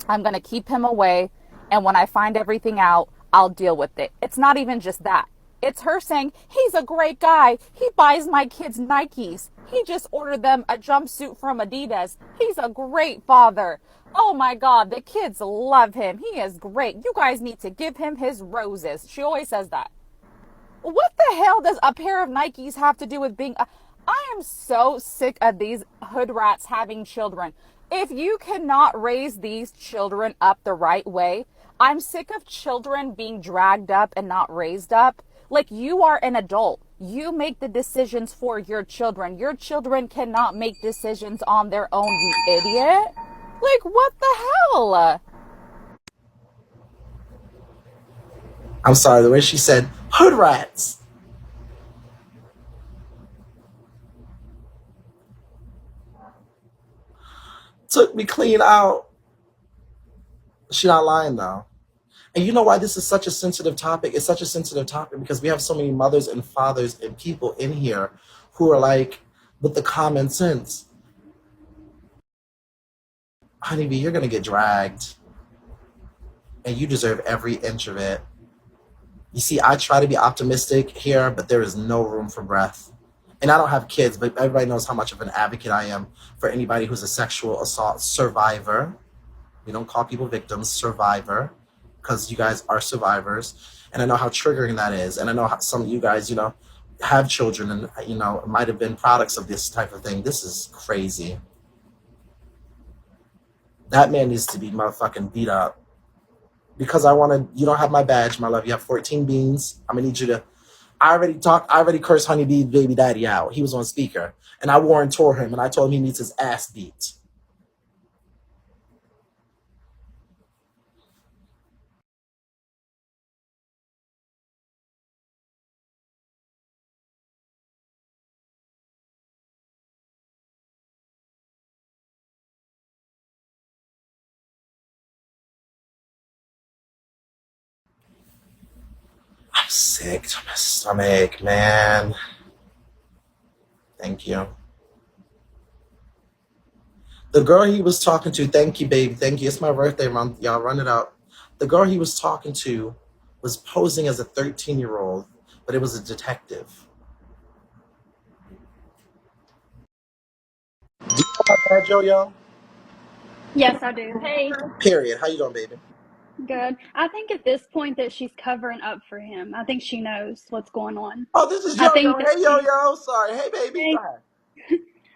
I'm going to keep him away. And when I find everything out, I'll deal with it. It's not even just that. It's her saying, he's a great guy. He buys my kids Nikes. He just ordered them a jumpsuit from Adidas. He's a great father. Oh my God, the kids love him. He is great. You guys need to give him his roses. She always says that. What the hell does a pair of Nikes have to do with being I am so sick of these hood rats having children. If you cannot raise these children up the right way, I'm sick of children being dragged up and not raised up. Like, you are an adult. You make the decisions for your children. Your children cannot make decisions on their own, you idiot. Like, what the hell? I'm sorry, the way she said hood rats took me clean out. She not lying though. And you know why this is such a sensitive topic? It's such a sensitive topic because we have so many mothers and fathers and people in here who are like, with the common sense, honeybee, you're gonna get dragged, and you deserve every inch of it. You see, I try to be optimistic here, but there is no room for breath. And I don't have kids, but everybody knows how much of an advocate I am for anybody who's a sexual assault survivor. We don't call people victims, survivor, because you guys are survivors. And I know how triggering that is. And I know how some of you guys, have children and, might have been products of this type of thing. This is crazy. That man needs to be motherfucking beat up. Because you don't have my badge, my love. You have 14 beans. I'm gonna need you to. I already cursed Honeybee baby daddy out. He was on speaker. And I warned tore him and I told him he needs his ass beat. I'm sick to my stomach, man. Thank you. The girl he was talking to, thank you, baby, thank you. It's my birthday month. Y'all run it out. The girl he was talking to was posing as a 13-year-old, but it was a detective. Do you know about that, Yo? Yes, I do. Hey, Period. How you doing, baby? good. I think at this point that she's covering up for him. I think she knows what's going on. Oh, this is I Yo. think that Hey, she, Yo. Sorry. Hey, baby. Go hey, ahead.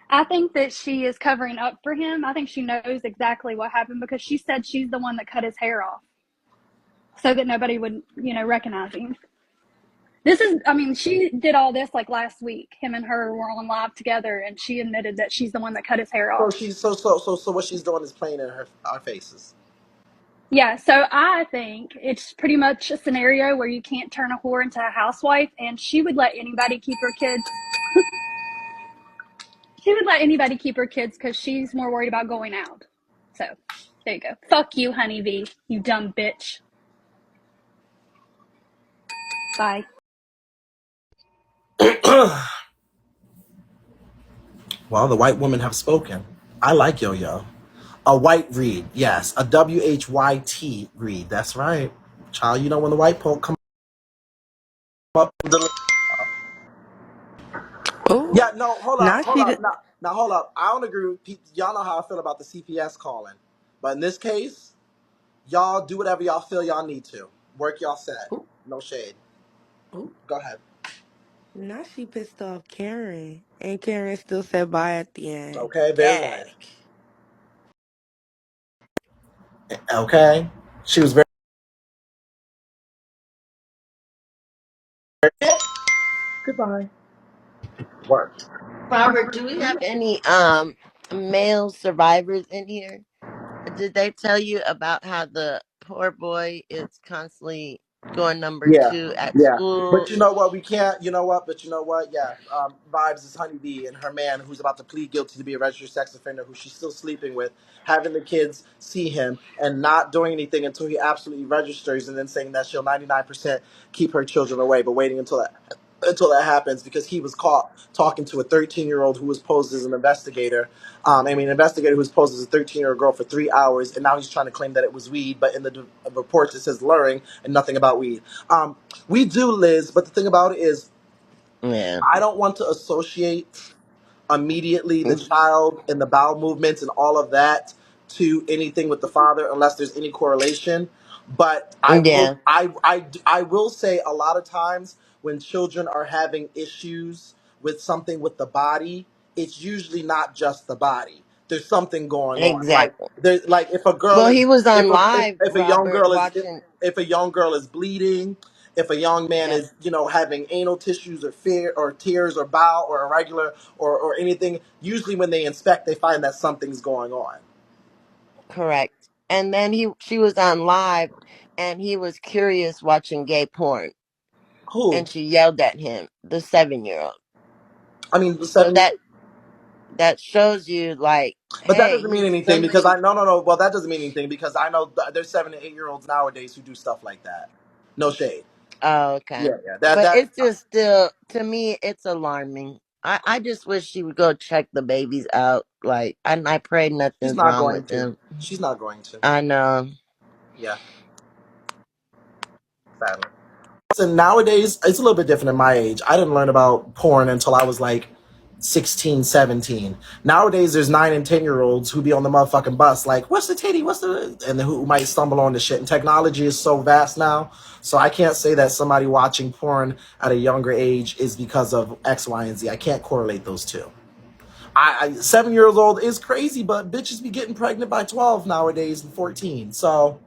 I think that she is covering up for him. I think she knows exactly what happened because she said she's the one that cut his hair off so that nobody would, recognize him. This is, I mean, she did all this like last week. Him and her were on live together, and she admitted that she's the one that cut his hair So off. she's so what she's doing is playing in our faces. Yeah, so I think it's pretty much a scenario where you can't turn a whore into a housewife, and she would let anybody keep her kids. She would let anybody keep her kids because she's more worried about going out. So there you go. Fuck you, honeybee, you dumb bitch. Bye. Well, the white women have spoken. I like Yo-Yo. A white read, yes. A WHYT read, that's right. Child, you know when the white folk come up. Oh, Yeah, no, hold up, now hold she up. did. Now, hold up. I don't agree with people. Y'all know how I feel about the CPS calling. But in this case, y'all do whatever y'all feel y'all need to. Work y'all set. Oh, No shade. oh, Go ahead. now she pissed off Karen, and Karen still said bye at the end. Okay, very Gag. nice. Okay. She was very. Goodbye. Work. Robert, do we have any male survivors in here? Did they tell you about how the poor boy is constantly going number Yeah, two at yeah. school? But you know what? We can't. You know what? But you know what? Yeah. Vibes is Honeybee and her man, who's about to plead guilty to be a registered sex offender, who she's still sleeping with, having the kids see him and not doing anything until he absolutely registers, and then saying that she'll 99% keep her children away, but waiting until that happens because he was caught talking to a 13-year-old who was posed as an investigator. An investigator who was posed as a 13-year-old girl for 3 hours, and now he's trying to claim that it was weed, but in the reports it says luring and nothing about weed. We do, Liz, but the thing about it is, Yeah. I don't want to associate immediately the child and the bowel movements and all of that to anything with the father unless there's any correlation. But Yeah. I will say a lot of times when children are having issues with something with the body, it's usually not just the body. There's something going on. Exactly. Like if a girl Well, is he was if on a live, if a young Robert, girl is watching. if a young girl is bleeding, if a young man Yep. is, having anal tissues or fear or tears or bowel or irregular or anything, usually when they inspect, they find that something's going on. Correct. And then she was on live, and he was curious watching gay porn, Who? and she yelled at him, the 7-year-old. I mean, the So seven, that shows you, like, but that hey, doesn't mean he's anything because somebody. no. Well, that doesn't mean anything because I know there's 7 and 8 year olds nowadays who do stuff like that. No shade. Oh, okay. Yeah. But That it's just still, to me, it's alarming. I just wish she would go check the babies out. Like, and I pray she's nothing's not wrong going with to. him. She's not going to. I know. Yeah, sadly. And nowadays, it's a little bit different in my age. I didn't learn about porn until I was like 16, 17. Nowadays, there's 9 and 10-year-olds who be on the motherfucking bus like, what's the titty? What's the... And who might stumble on the shit. And technology is so vast now. So I can't say that somebody watching porn at a younger age is because of X, Y, and Z. I can't correlate those two. 7 years old is crazy, but bitches be getting pregnant by 12 nowadays and 14. So...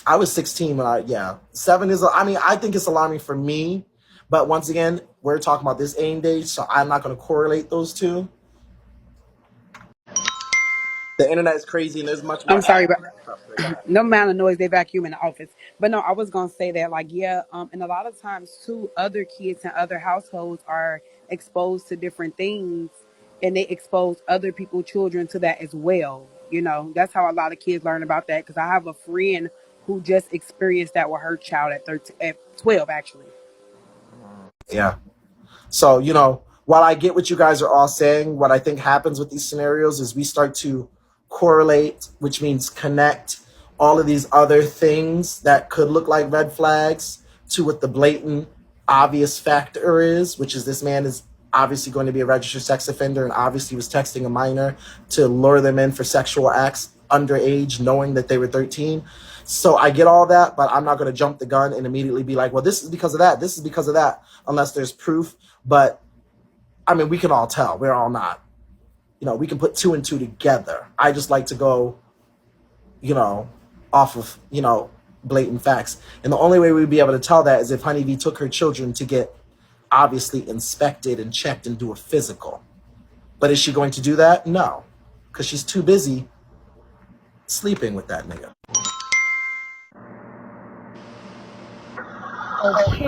I was 16 when yeah. I think it's alarming for me. But once again, we're talking about this aim age, so I'm not going to correlate those two. The internet is crazy and there's much more I'm sorry, evidence but and stuff. So go ahead. no amount of noise they vacuum in the office. But no, I was gonna say that, like, yeah, and a lot of times too, other kids in other households are exposed to different things, and they expose other people's children to that as well. That's how a lot of kids learn about that. Because I have a friend who just experienced that with her child at 13, at 12, actually. Yeah. So, while I get what you guys are all saying, what I think happens with these scenarios is we start to correlate, which means connect all of these other things that could look like red flags to what the blatant, obvious factor is, which is this man is obviously going to be a registered sex offender and obviously was texting a minor to lure them in for sexual acts underage, knowing that they were 13. So I get all that, but I'm not going to jump the gun and immediately be like, well, this is because of that. This is because of that, unless there's proof. But I mean, we can all tell. We're all not. We can put two and two together. I just like to go, off of, blatant facts. And the only way we'd be able to tell that is if Honeybee took her children to get obviously inspected and checked and do a physical. But is she going to do that? No, because she's too busy sleeping with that nigga. Okay,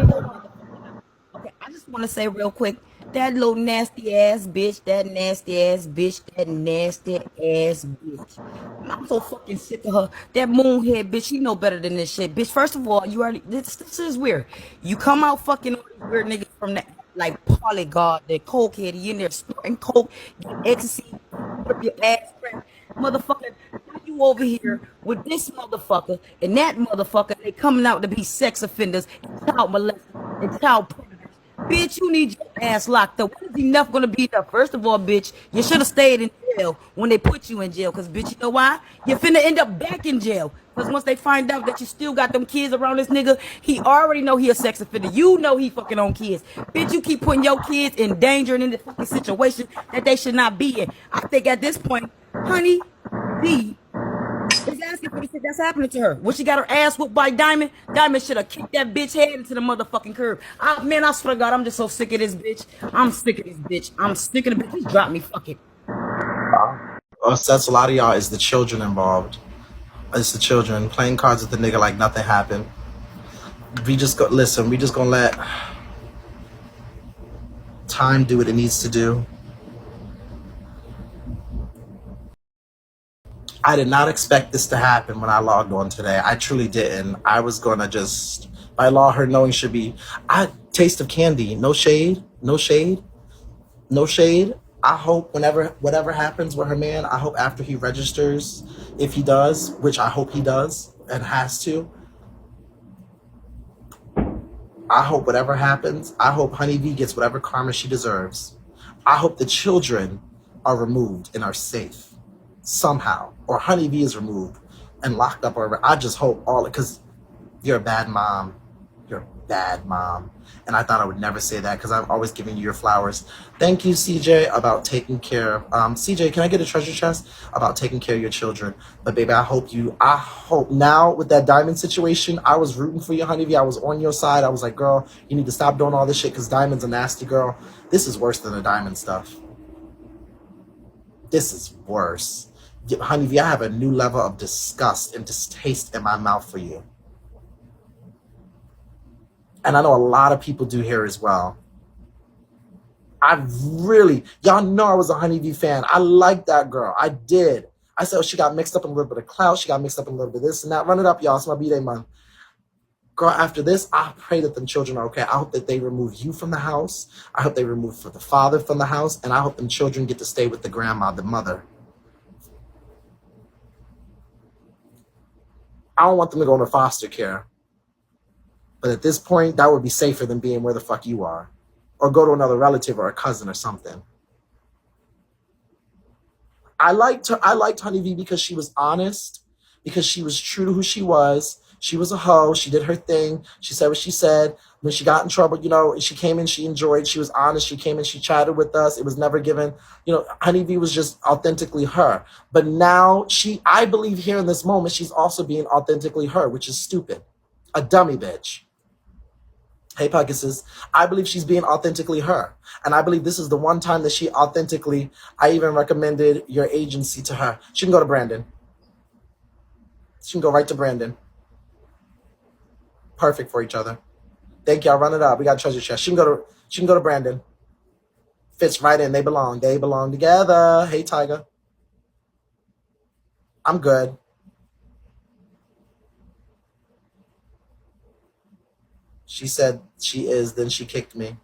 okay, I just want to say real quick, that little nasty ass bitch, that nasty ass bitch, that nasty ass bitch. I'm so fucking sick of her. That moonhead bitch, she know better than this shit. Bitch, first of all, you already, this is weird. You come out fucking all these weird niggas from that, like Polygon, that cokehead, you in there snorting coke, get ecstasy, rip your ass crack. Motherfucker, now you over here with this motherfucker and that motherfucker, they coming out to be sex offenders and child molesters and child predators. Bitch, you need your ass locked up. When is enough gonna be enough? First of all, bitch, you should have stayed in jail when they put you in jail. Cause bitch, you know why? You're finna end up back in jail. Cause once they find out that you still got them kids around this nigga, he already know he a sex offender. You know he fucking on kids. Bitch, you keep putting your kids in danger and in the fucking situation that they should not be in. I think at this point, honey, B is asking for the shit that's happening to her. When she got her ass whooped by Diamond, Diamond should have kicked that bitch head into the motherfucking curb. Man, I swear to God, I'm just so sick of this bitch. I'm sick of this bitch. I'm sick of the bitch. Just drop me, fuck it. That's a lot of y'all is the children involved. It's the children playing cards with the nigga like nothing happened. We just go listen. We just gonna let time do what it needs to do. I did not expect this to happen when I logged on today. I truly didn't. I was gonna just, by law, her knowing should be. Taste of candy. No shade. No shade. No shade. I hope whatever happens with her man, I hope after he registers, if he does, which I hope he does and has to, I hope whatever happens, I hope Honeybee gets whatever karma she deserves. I hope the children are removed and are safe somehow, or Honeybee is removed and locked up, or I just hope all, because you're a bad mom. You're a bad mom. And I thought I would never say that because I'm always giving you your flowers. Thank you, CJ, about taking care of, CJ, can I get a treasure chest? About taking care of your children. But baby, I hope now with that Diamond situation, I was rooting for you, Honeybee. I was on your side. I was like, girl, you need to stop doing all this shit because Diamond's a nasty girl. This is worse than the Diamond stuff. This is worse. Honeybee, I have a new level of disgust and distaste in my mouth for you. And I know a lot of people do here as well. Y'all know I was a Honeybee fan. I liked that girl. I did. I said, she got mixed up in a little bit of clout. She got mixed up in a little bit of this and that. Run it up, y'all. It's my B-Day month. Girl, after this, I pray that them children are okay. I hope that they remove you from the house. I hope they remove the father from the house. And I hope them children get to stay with the grandma, the mother. I don't want them to go into foster care. But at this point, that would be safer than being where the fuck you are. Or go to another relative or a cousin or something. I liked Honeybee because she was honest, because she was true to who she was. She was a hoe. She did her thing. She said what she said. When she got in trouble, she came in, she enjoyed. She was honest. She came in, she chatted with us. It was never given. Honeybee was just authentically her. But now I believe here in this moment, she's also being authentically her, which is stupid. A dummy bitch. Hey, Pegasus. I believe she's being authentically her. And I believe this is the one time that she authentically, I even recommended your agency to her. She can go to Brandon. She can go right to Brandon. Perfect for each other. Thank y'all. Run it up. We got treasure chest. She can go to Brandon. Fits right in. They belong. They belong together. Hey, Tiger. I'm good. She said she is, then she kicked me.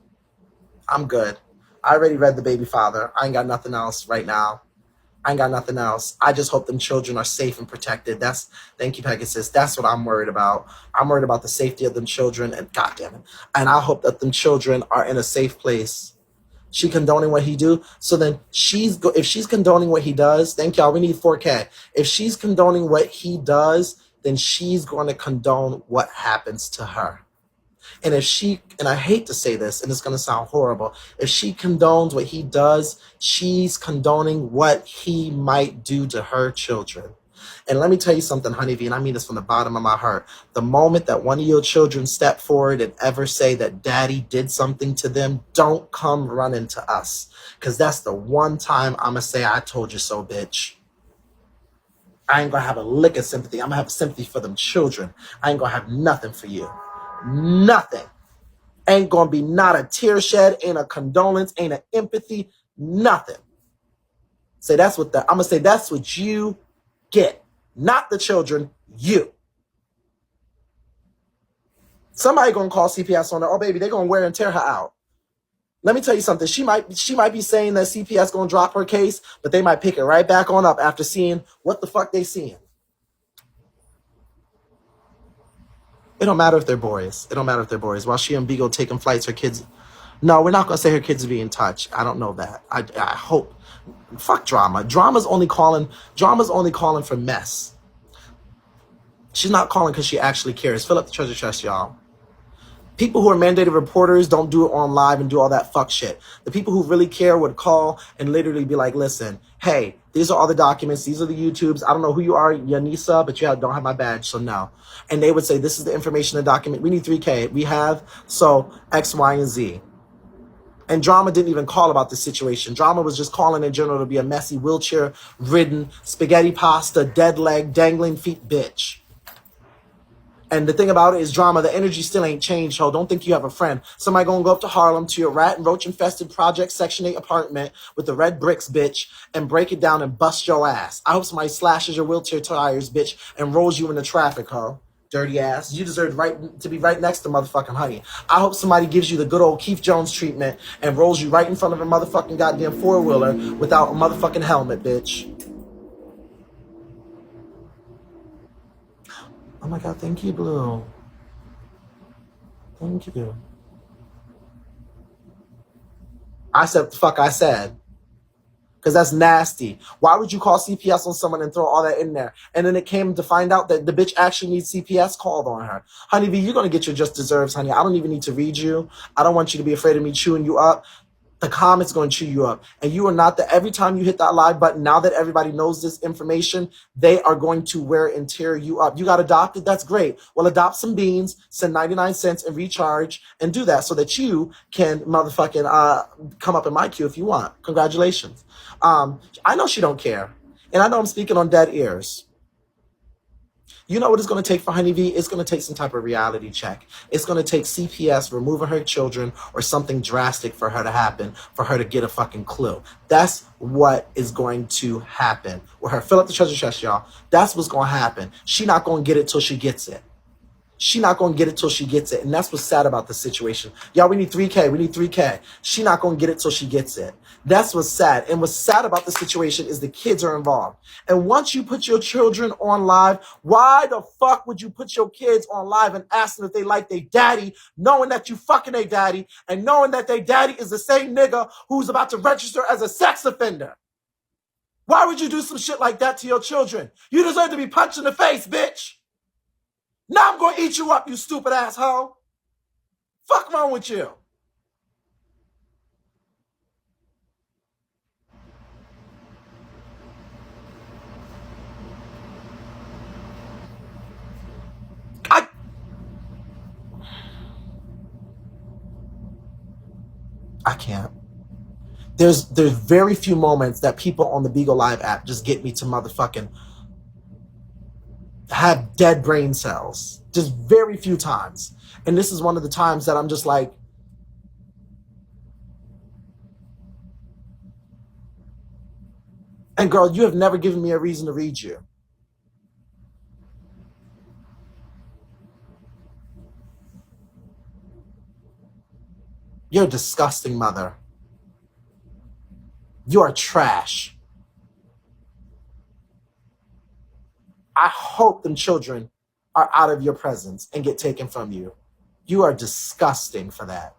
I'm good. I already read The Baby Father. I ain't got nothing else right now. I ain't got nothing else. I just hope them children are safe and protected. Thank you, Pegasus. That's what I'm worried about. I'm worried about the safety of them children, and goddamn it. And I hope that them children are in a safe place. She condoning what he do. So then if she's condoning what he does, thank y'all. We need 4K. If she's condoning what he does, then she's going to condone what happens to her. And and I hate to say this, and it's going to sound horrible, if she condones what he does, she's condoning what he might do to her children. And let me tell you something, Honeybee, and I mean this from the bottom of my heart. The moment that one of your children step forward and ever say that daddy did something to them, don't come running to us. Because that's the one time I'm going to say, I told you so, bitch. I ain't going to have a lick of sympathy. I'm going to have sympathy for them children. I ain't going to have nothing for you. Nothing. Ain't going to be not a tear shed, ain't a condolence, ain't an empathy, nothing. Say that's what I'm going to say that's what you get. Not the children, you. Somebody going to call CPS on her. Oh, baby, they're going to wear and tear her out. Let me tell you something. She might be saying that CPS going to drop her case, but they might pick it right back on up after seeing what the fuck they seeing. It don't matter if they're boys. It don't matter if they're boys. While she and Beagle taking flights, her kids... No, we're not going to say her kids be in touch. I don't know that. I hope. Fuck drama. Drama's only calling for mess. She's not calling because she actually cares. Fill up the treasure chest, y'all. People who are mandated reporters don't do it on live and do all that fuck shit. The people who really care would call and literally be like, listen, hey, these are all the documents. These are the YouTubes. I don't know who you are, Yanisa, but you don't have my badge, so no. And they would say, this is the information in the document. We need 3K. We have, so X, Y, and Z. And Drama didn't even call about the situation. Drama was just calling in general to be a messy, wheelchair-ridden, spaghetti pasta, dead leg, dangling feet bitch. And the thing about it is, Drama, the energy still ain't changed, ho. Don't think you have a friend. Somebody gonna go up to Harlem to your rat and roach-infested Project Section 8 apartment with the red bricks, bitch, and break it down and bust your ass. I hope somebody slashes your wheelchair tires, bitch, and rolls you into traffic, ho. Dirty ass. You deserve to be right next to motherfucking Honey. I hope somebody gives you the good old Keith Jones treatment and rolls you right in front of a motherfucking goddamn four-wheeler without a motherfucking helmet, bitch. Oh my God, thank you, Blue. Thank you. I said what the fuck I said. Because that's nasty. Why would you call CPS on someone and throw all that in there? And then it came to find out that the bitch actually needs CPS called on her. Honeybee, you're going to get your just deserves, honey. I don't even need to read you. I don't want you to be afraid of me chewing you up. The comments going to chew you up. And you are not the, every time you hit that live button, now that everybody knows this information, they are going to wear and tear you up. You got adopted? That's great. Well, adopt some beans, send 99 cents and recharge and do that so that you can motherfucking come up in my queue if you want. Congratulations. I know she don't care. And I know I'm speaking on dead ears. You know what it's going to take for Honeybee? It's going to take some type of reality check. It's going to take CPS removing her children or something drastic for her to happen, for her to get a fucking clue. That's what is going to happen. With her, fill up the treasure chest, y'all. That's what's going to happen. She not going to get it till she gets it. She not going to get it till she gets it. And that's what's sad about the situation. Y'all, we need 3K. We need 3K. She not going to get it till she gets it. That's what's sad. And what's sad about the situation is the kids are involved. And once you put your children on live, why the fuck would you put your kids on live and ask them if they like their daddy, knowing that you fucking their daddy and knowing that their daddy is the same nigga who's about to register as a sex offender? Why would you do some shit like that to your children? You deserve to be punched in the face, bitch. Now I'm going to eat you up, you stupid asshole. Fuck wrong with you? I can't. There's very few moments that people on the Beagle Live app just get me to motherfucking have dead brain cells. Just very few times. And this is one of the times that I'm just like, and girl, you have never given me a reason to read you. You're a disgusting mother. You are trash. I hope them children are out of your presence and get taken from you. You are disgusting for that.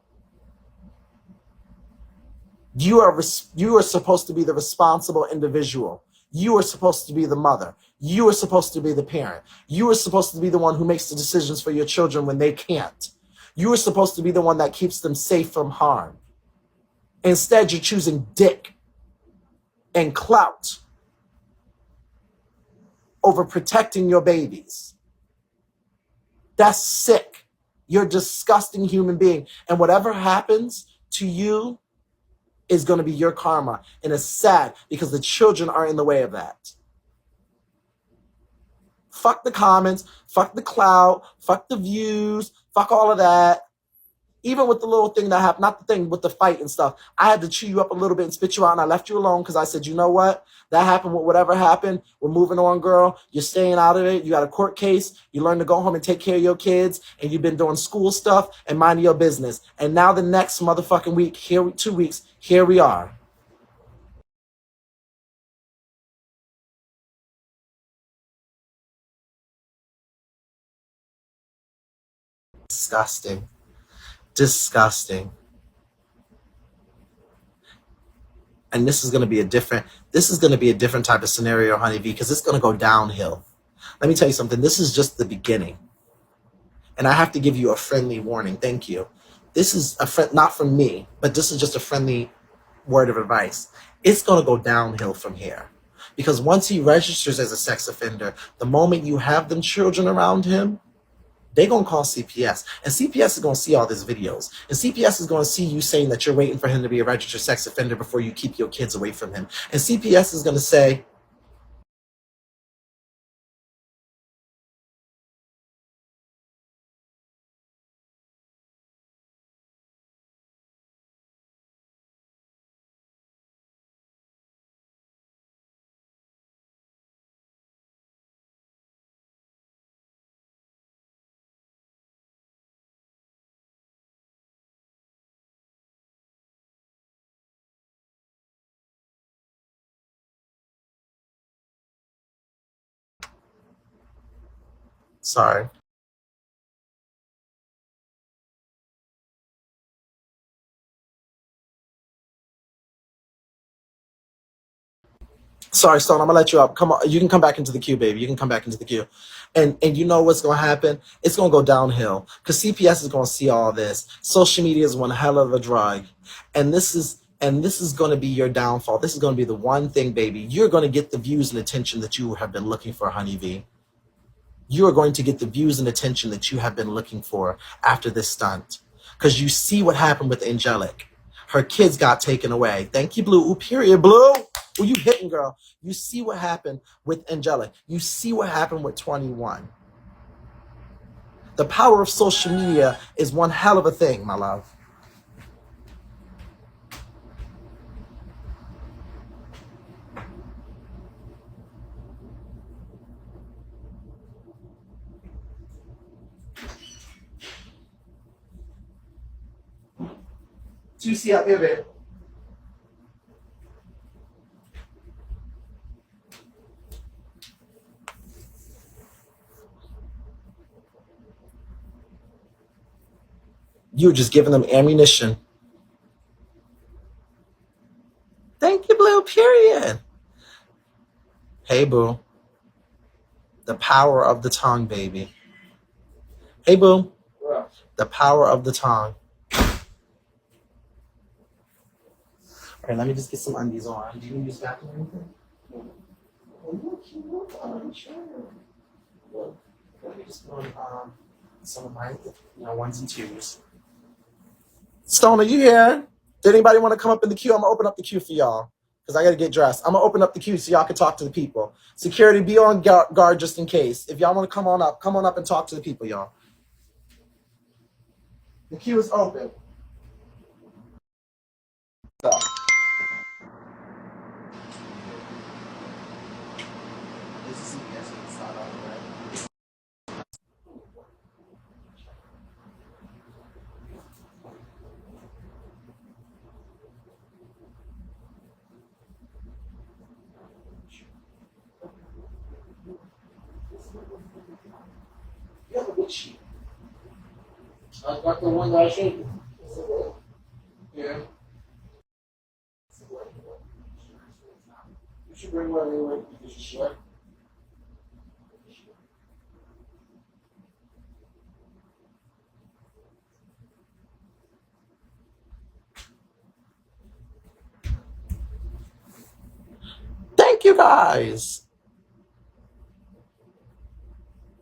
You are supposed to be the responsible individual. You are supposed to be the mother. You are supposed to be the parent. You are supposed to be the one who makes the decisions for your children when they can't. You are supposed to be the one that keeps them safe from harm. Instead, you're choosing dick and clout. over protecting your babies. That's sick. You're a disgusting human being. And whatever happens to you is going to be your karma. And it's sad because the children are in the way of that. Fuck the comments, fuck the clout, fuck the views, fuck all of that. Even with the little thing that happened, not the thing with the fight and stuff, I had to chew you up a little bit and spit you out, and I left you alone because I said, you know what? That happened with whatever happened. We're moving on, girl. You're staying out of it. You got a court case. You learn to go home and take care of your kids, and you've been doing school stuff and minding your business. And now the next motherfucking week, 2 weeks, here we are. Disgusting. Disgusting. And this is going to be a different type of scenario, Honeybee, because it's going to go downhill. Let me tell you something. This is just the beginning. And I have to give you a friendly warning. Thank you. This is not from me, but this is just a friendly word of advice. It's going to go downhill from here. Because once he registers as a sex offender, the moment you have them children around him, they're going to call CPS. And CPS is going to see all these videos. And CPS is going to see you saying that you're waiting for him to be a registered sex offender before you keep your kids away from him. And CPS is going to say, sorry. Sorry, Stone, I'm gonna let you up. Come on, you can come back into the queue, baby. You can come back into the queue. And you know what's gonna happen? It's gonna go downhill. Because CPS is gonna see all this. Social media is one hell of a drug. And this is gonna be your downfall. This is gonna be the one thing, baby. You're gonna get the views and attention that you have been looking for, Honeybee. You are going to get the views and attention that you have been looking for after this stunt. Because you see what happened with Angelic. Her kids got taken away. Thank you, Blue. Ooh, period, Blue. Ooh, you hitting, girl. You see what happened with Angelic. You see what happened with 21. The power of social media is one hell of a thing, my love. Juicy up here, baby. You're just giving them ammunition. Thank you, Blue, period. Hey, Boo. The power of the tongue, baby. Hey, Boo. The power of the tongue. All right, let me just get some undies on. Do you need to use bathroom or anything? Oh, look, you look on, sure. Look, let me just put on some of my, ones and twos. Stone, are you here? Did anybody want to come up in the queue? I'm gonna open up the queue for y'all because I gotta get dressed. I'm gonna open up the queue so y'all can talk to the people. Security, be on guard just in case. If y'all want to come on up and talk to the people, y'all. The queue is open. So, this is CPS. It's not on, right? You have a good sheet. I got the one that I showed you. Yeah. You should bring one anyway because you sweat. Thank you guys.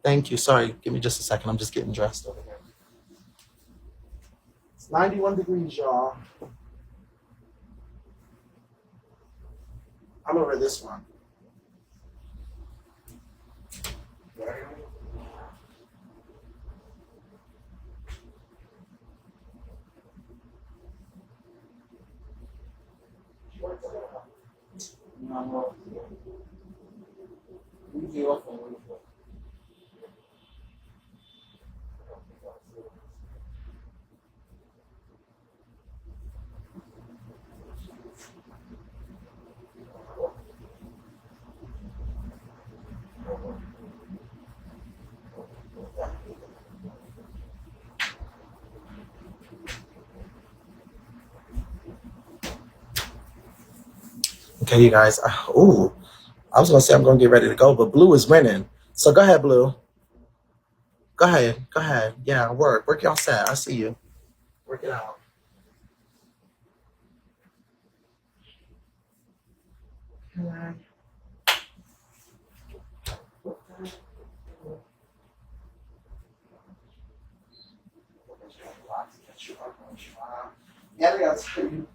Thank you. Sorry, give me just a second. I'm just getting dressed over here. It's 91 degrees, y'all. I'm gonna wear this one. Okay, you guys. Ooh, I was gonna say I'm gonna get ready to go, but Blue is winning. So go ahead, Blue. Go ahead. Go ahead. Yeah, work y'all set. I see you. Work it out. Yeah, I got to.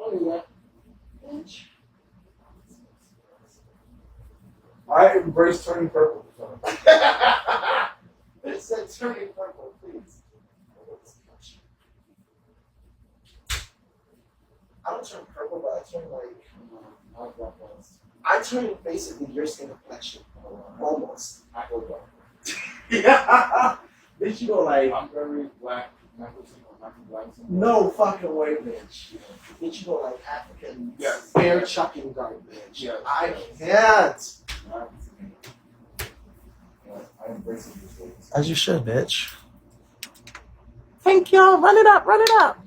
Oh, yeah. I embrace turning purple. It said turning purple, please. I don't turn purple, but I turn I turn basically your skin complexion. Almost. I go dark. Yeah. Bitch, you go like. I'm very black. No fucking way, bitch. Bitch, you go like African. Yes. Hair chucking dark, bitch. Yes. I can't. I embrace it. As you should, bitch. Thank y'all. Run it up, run it up.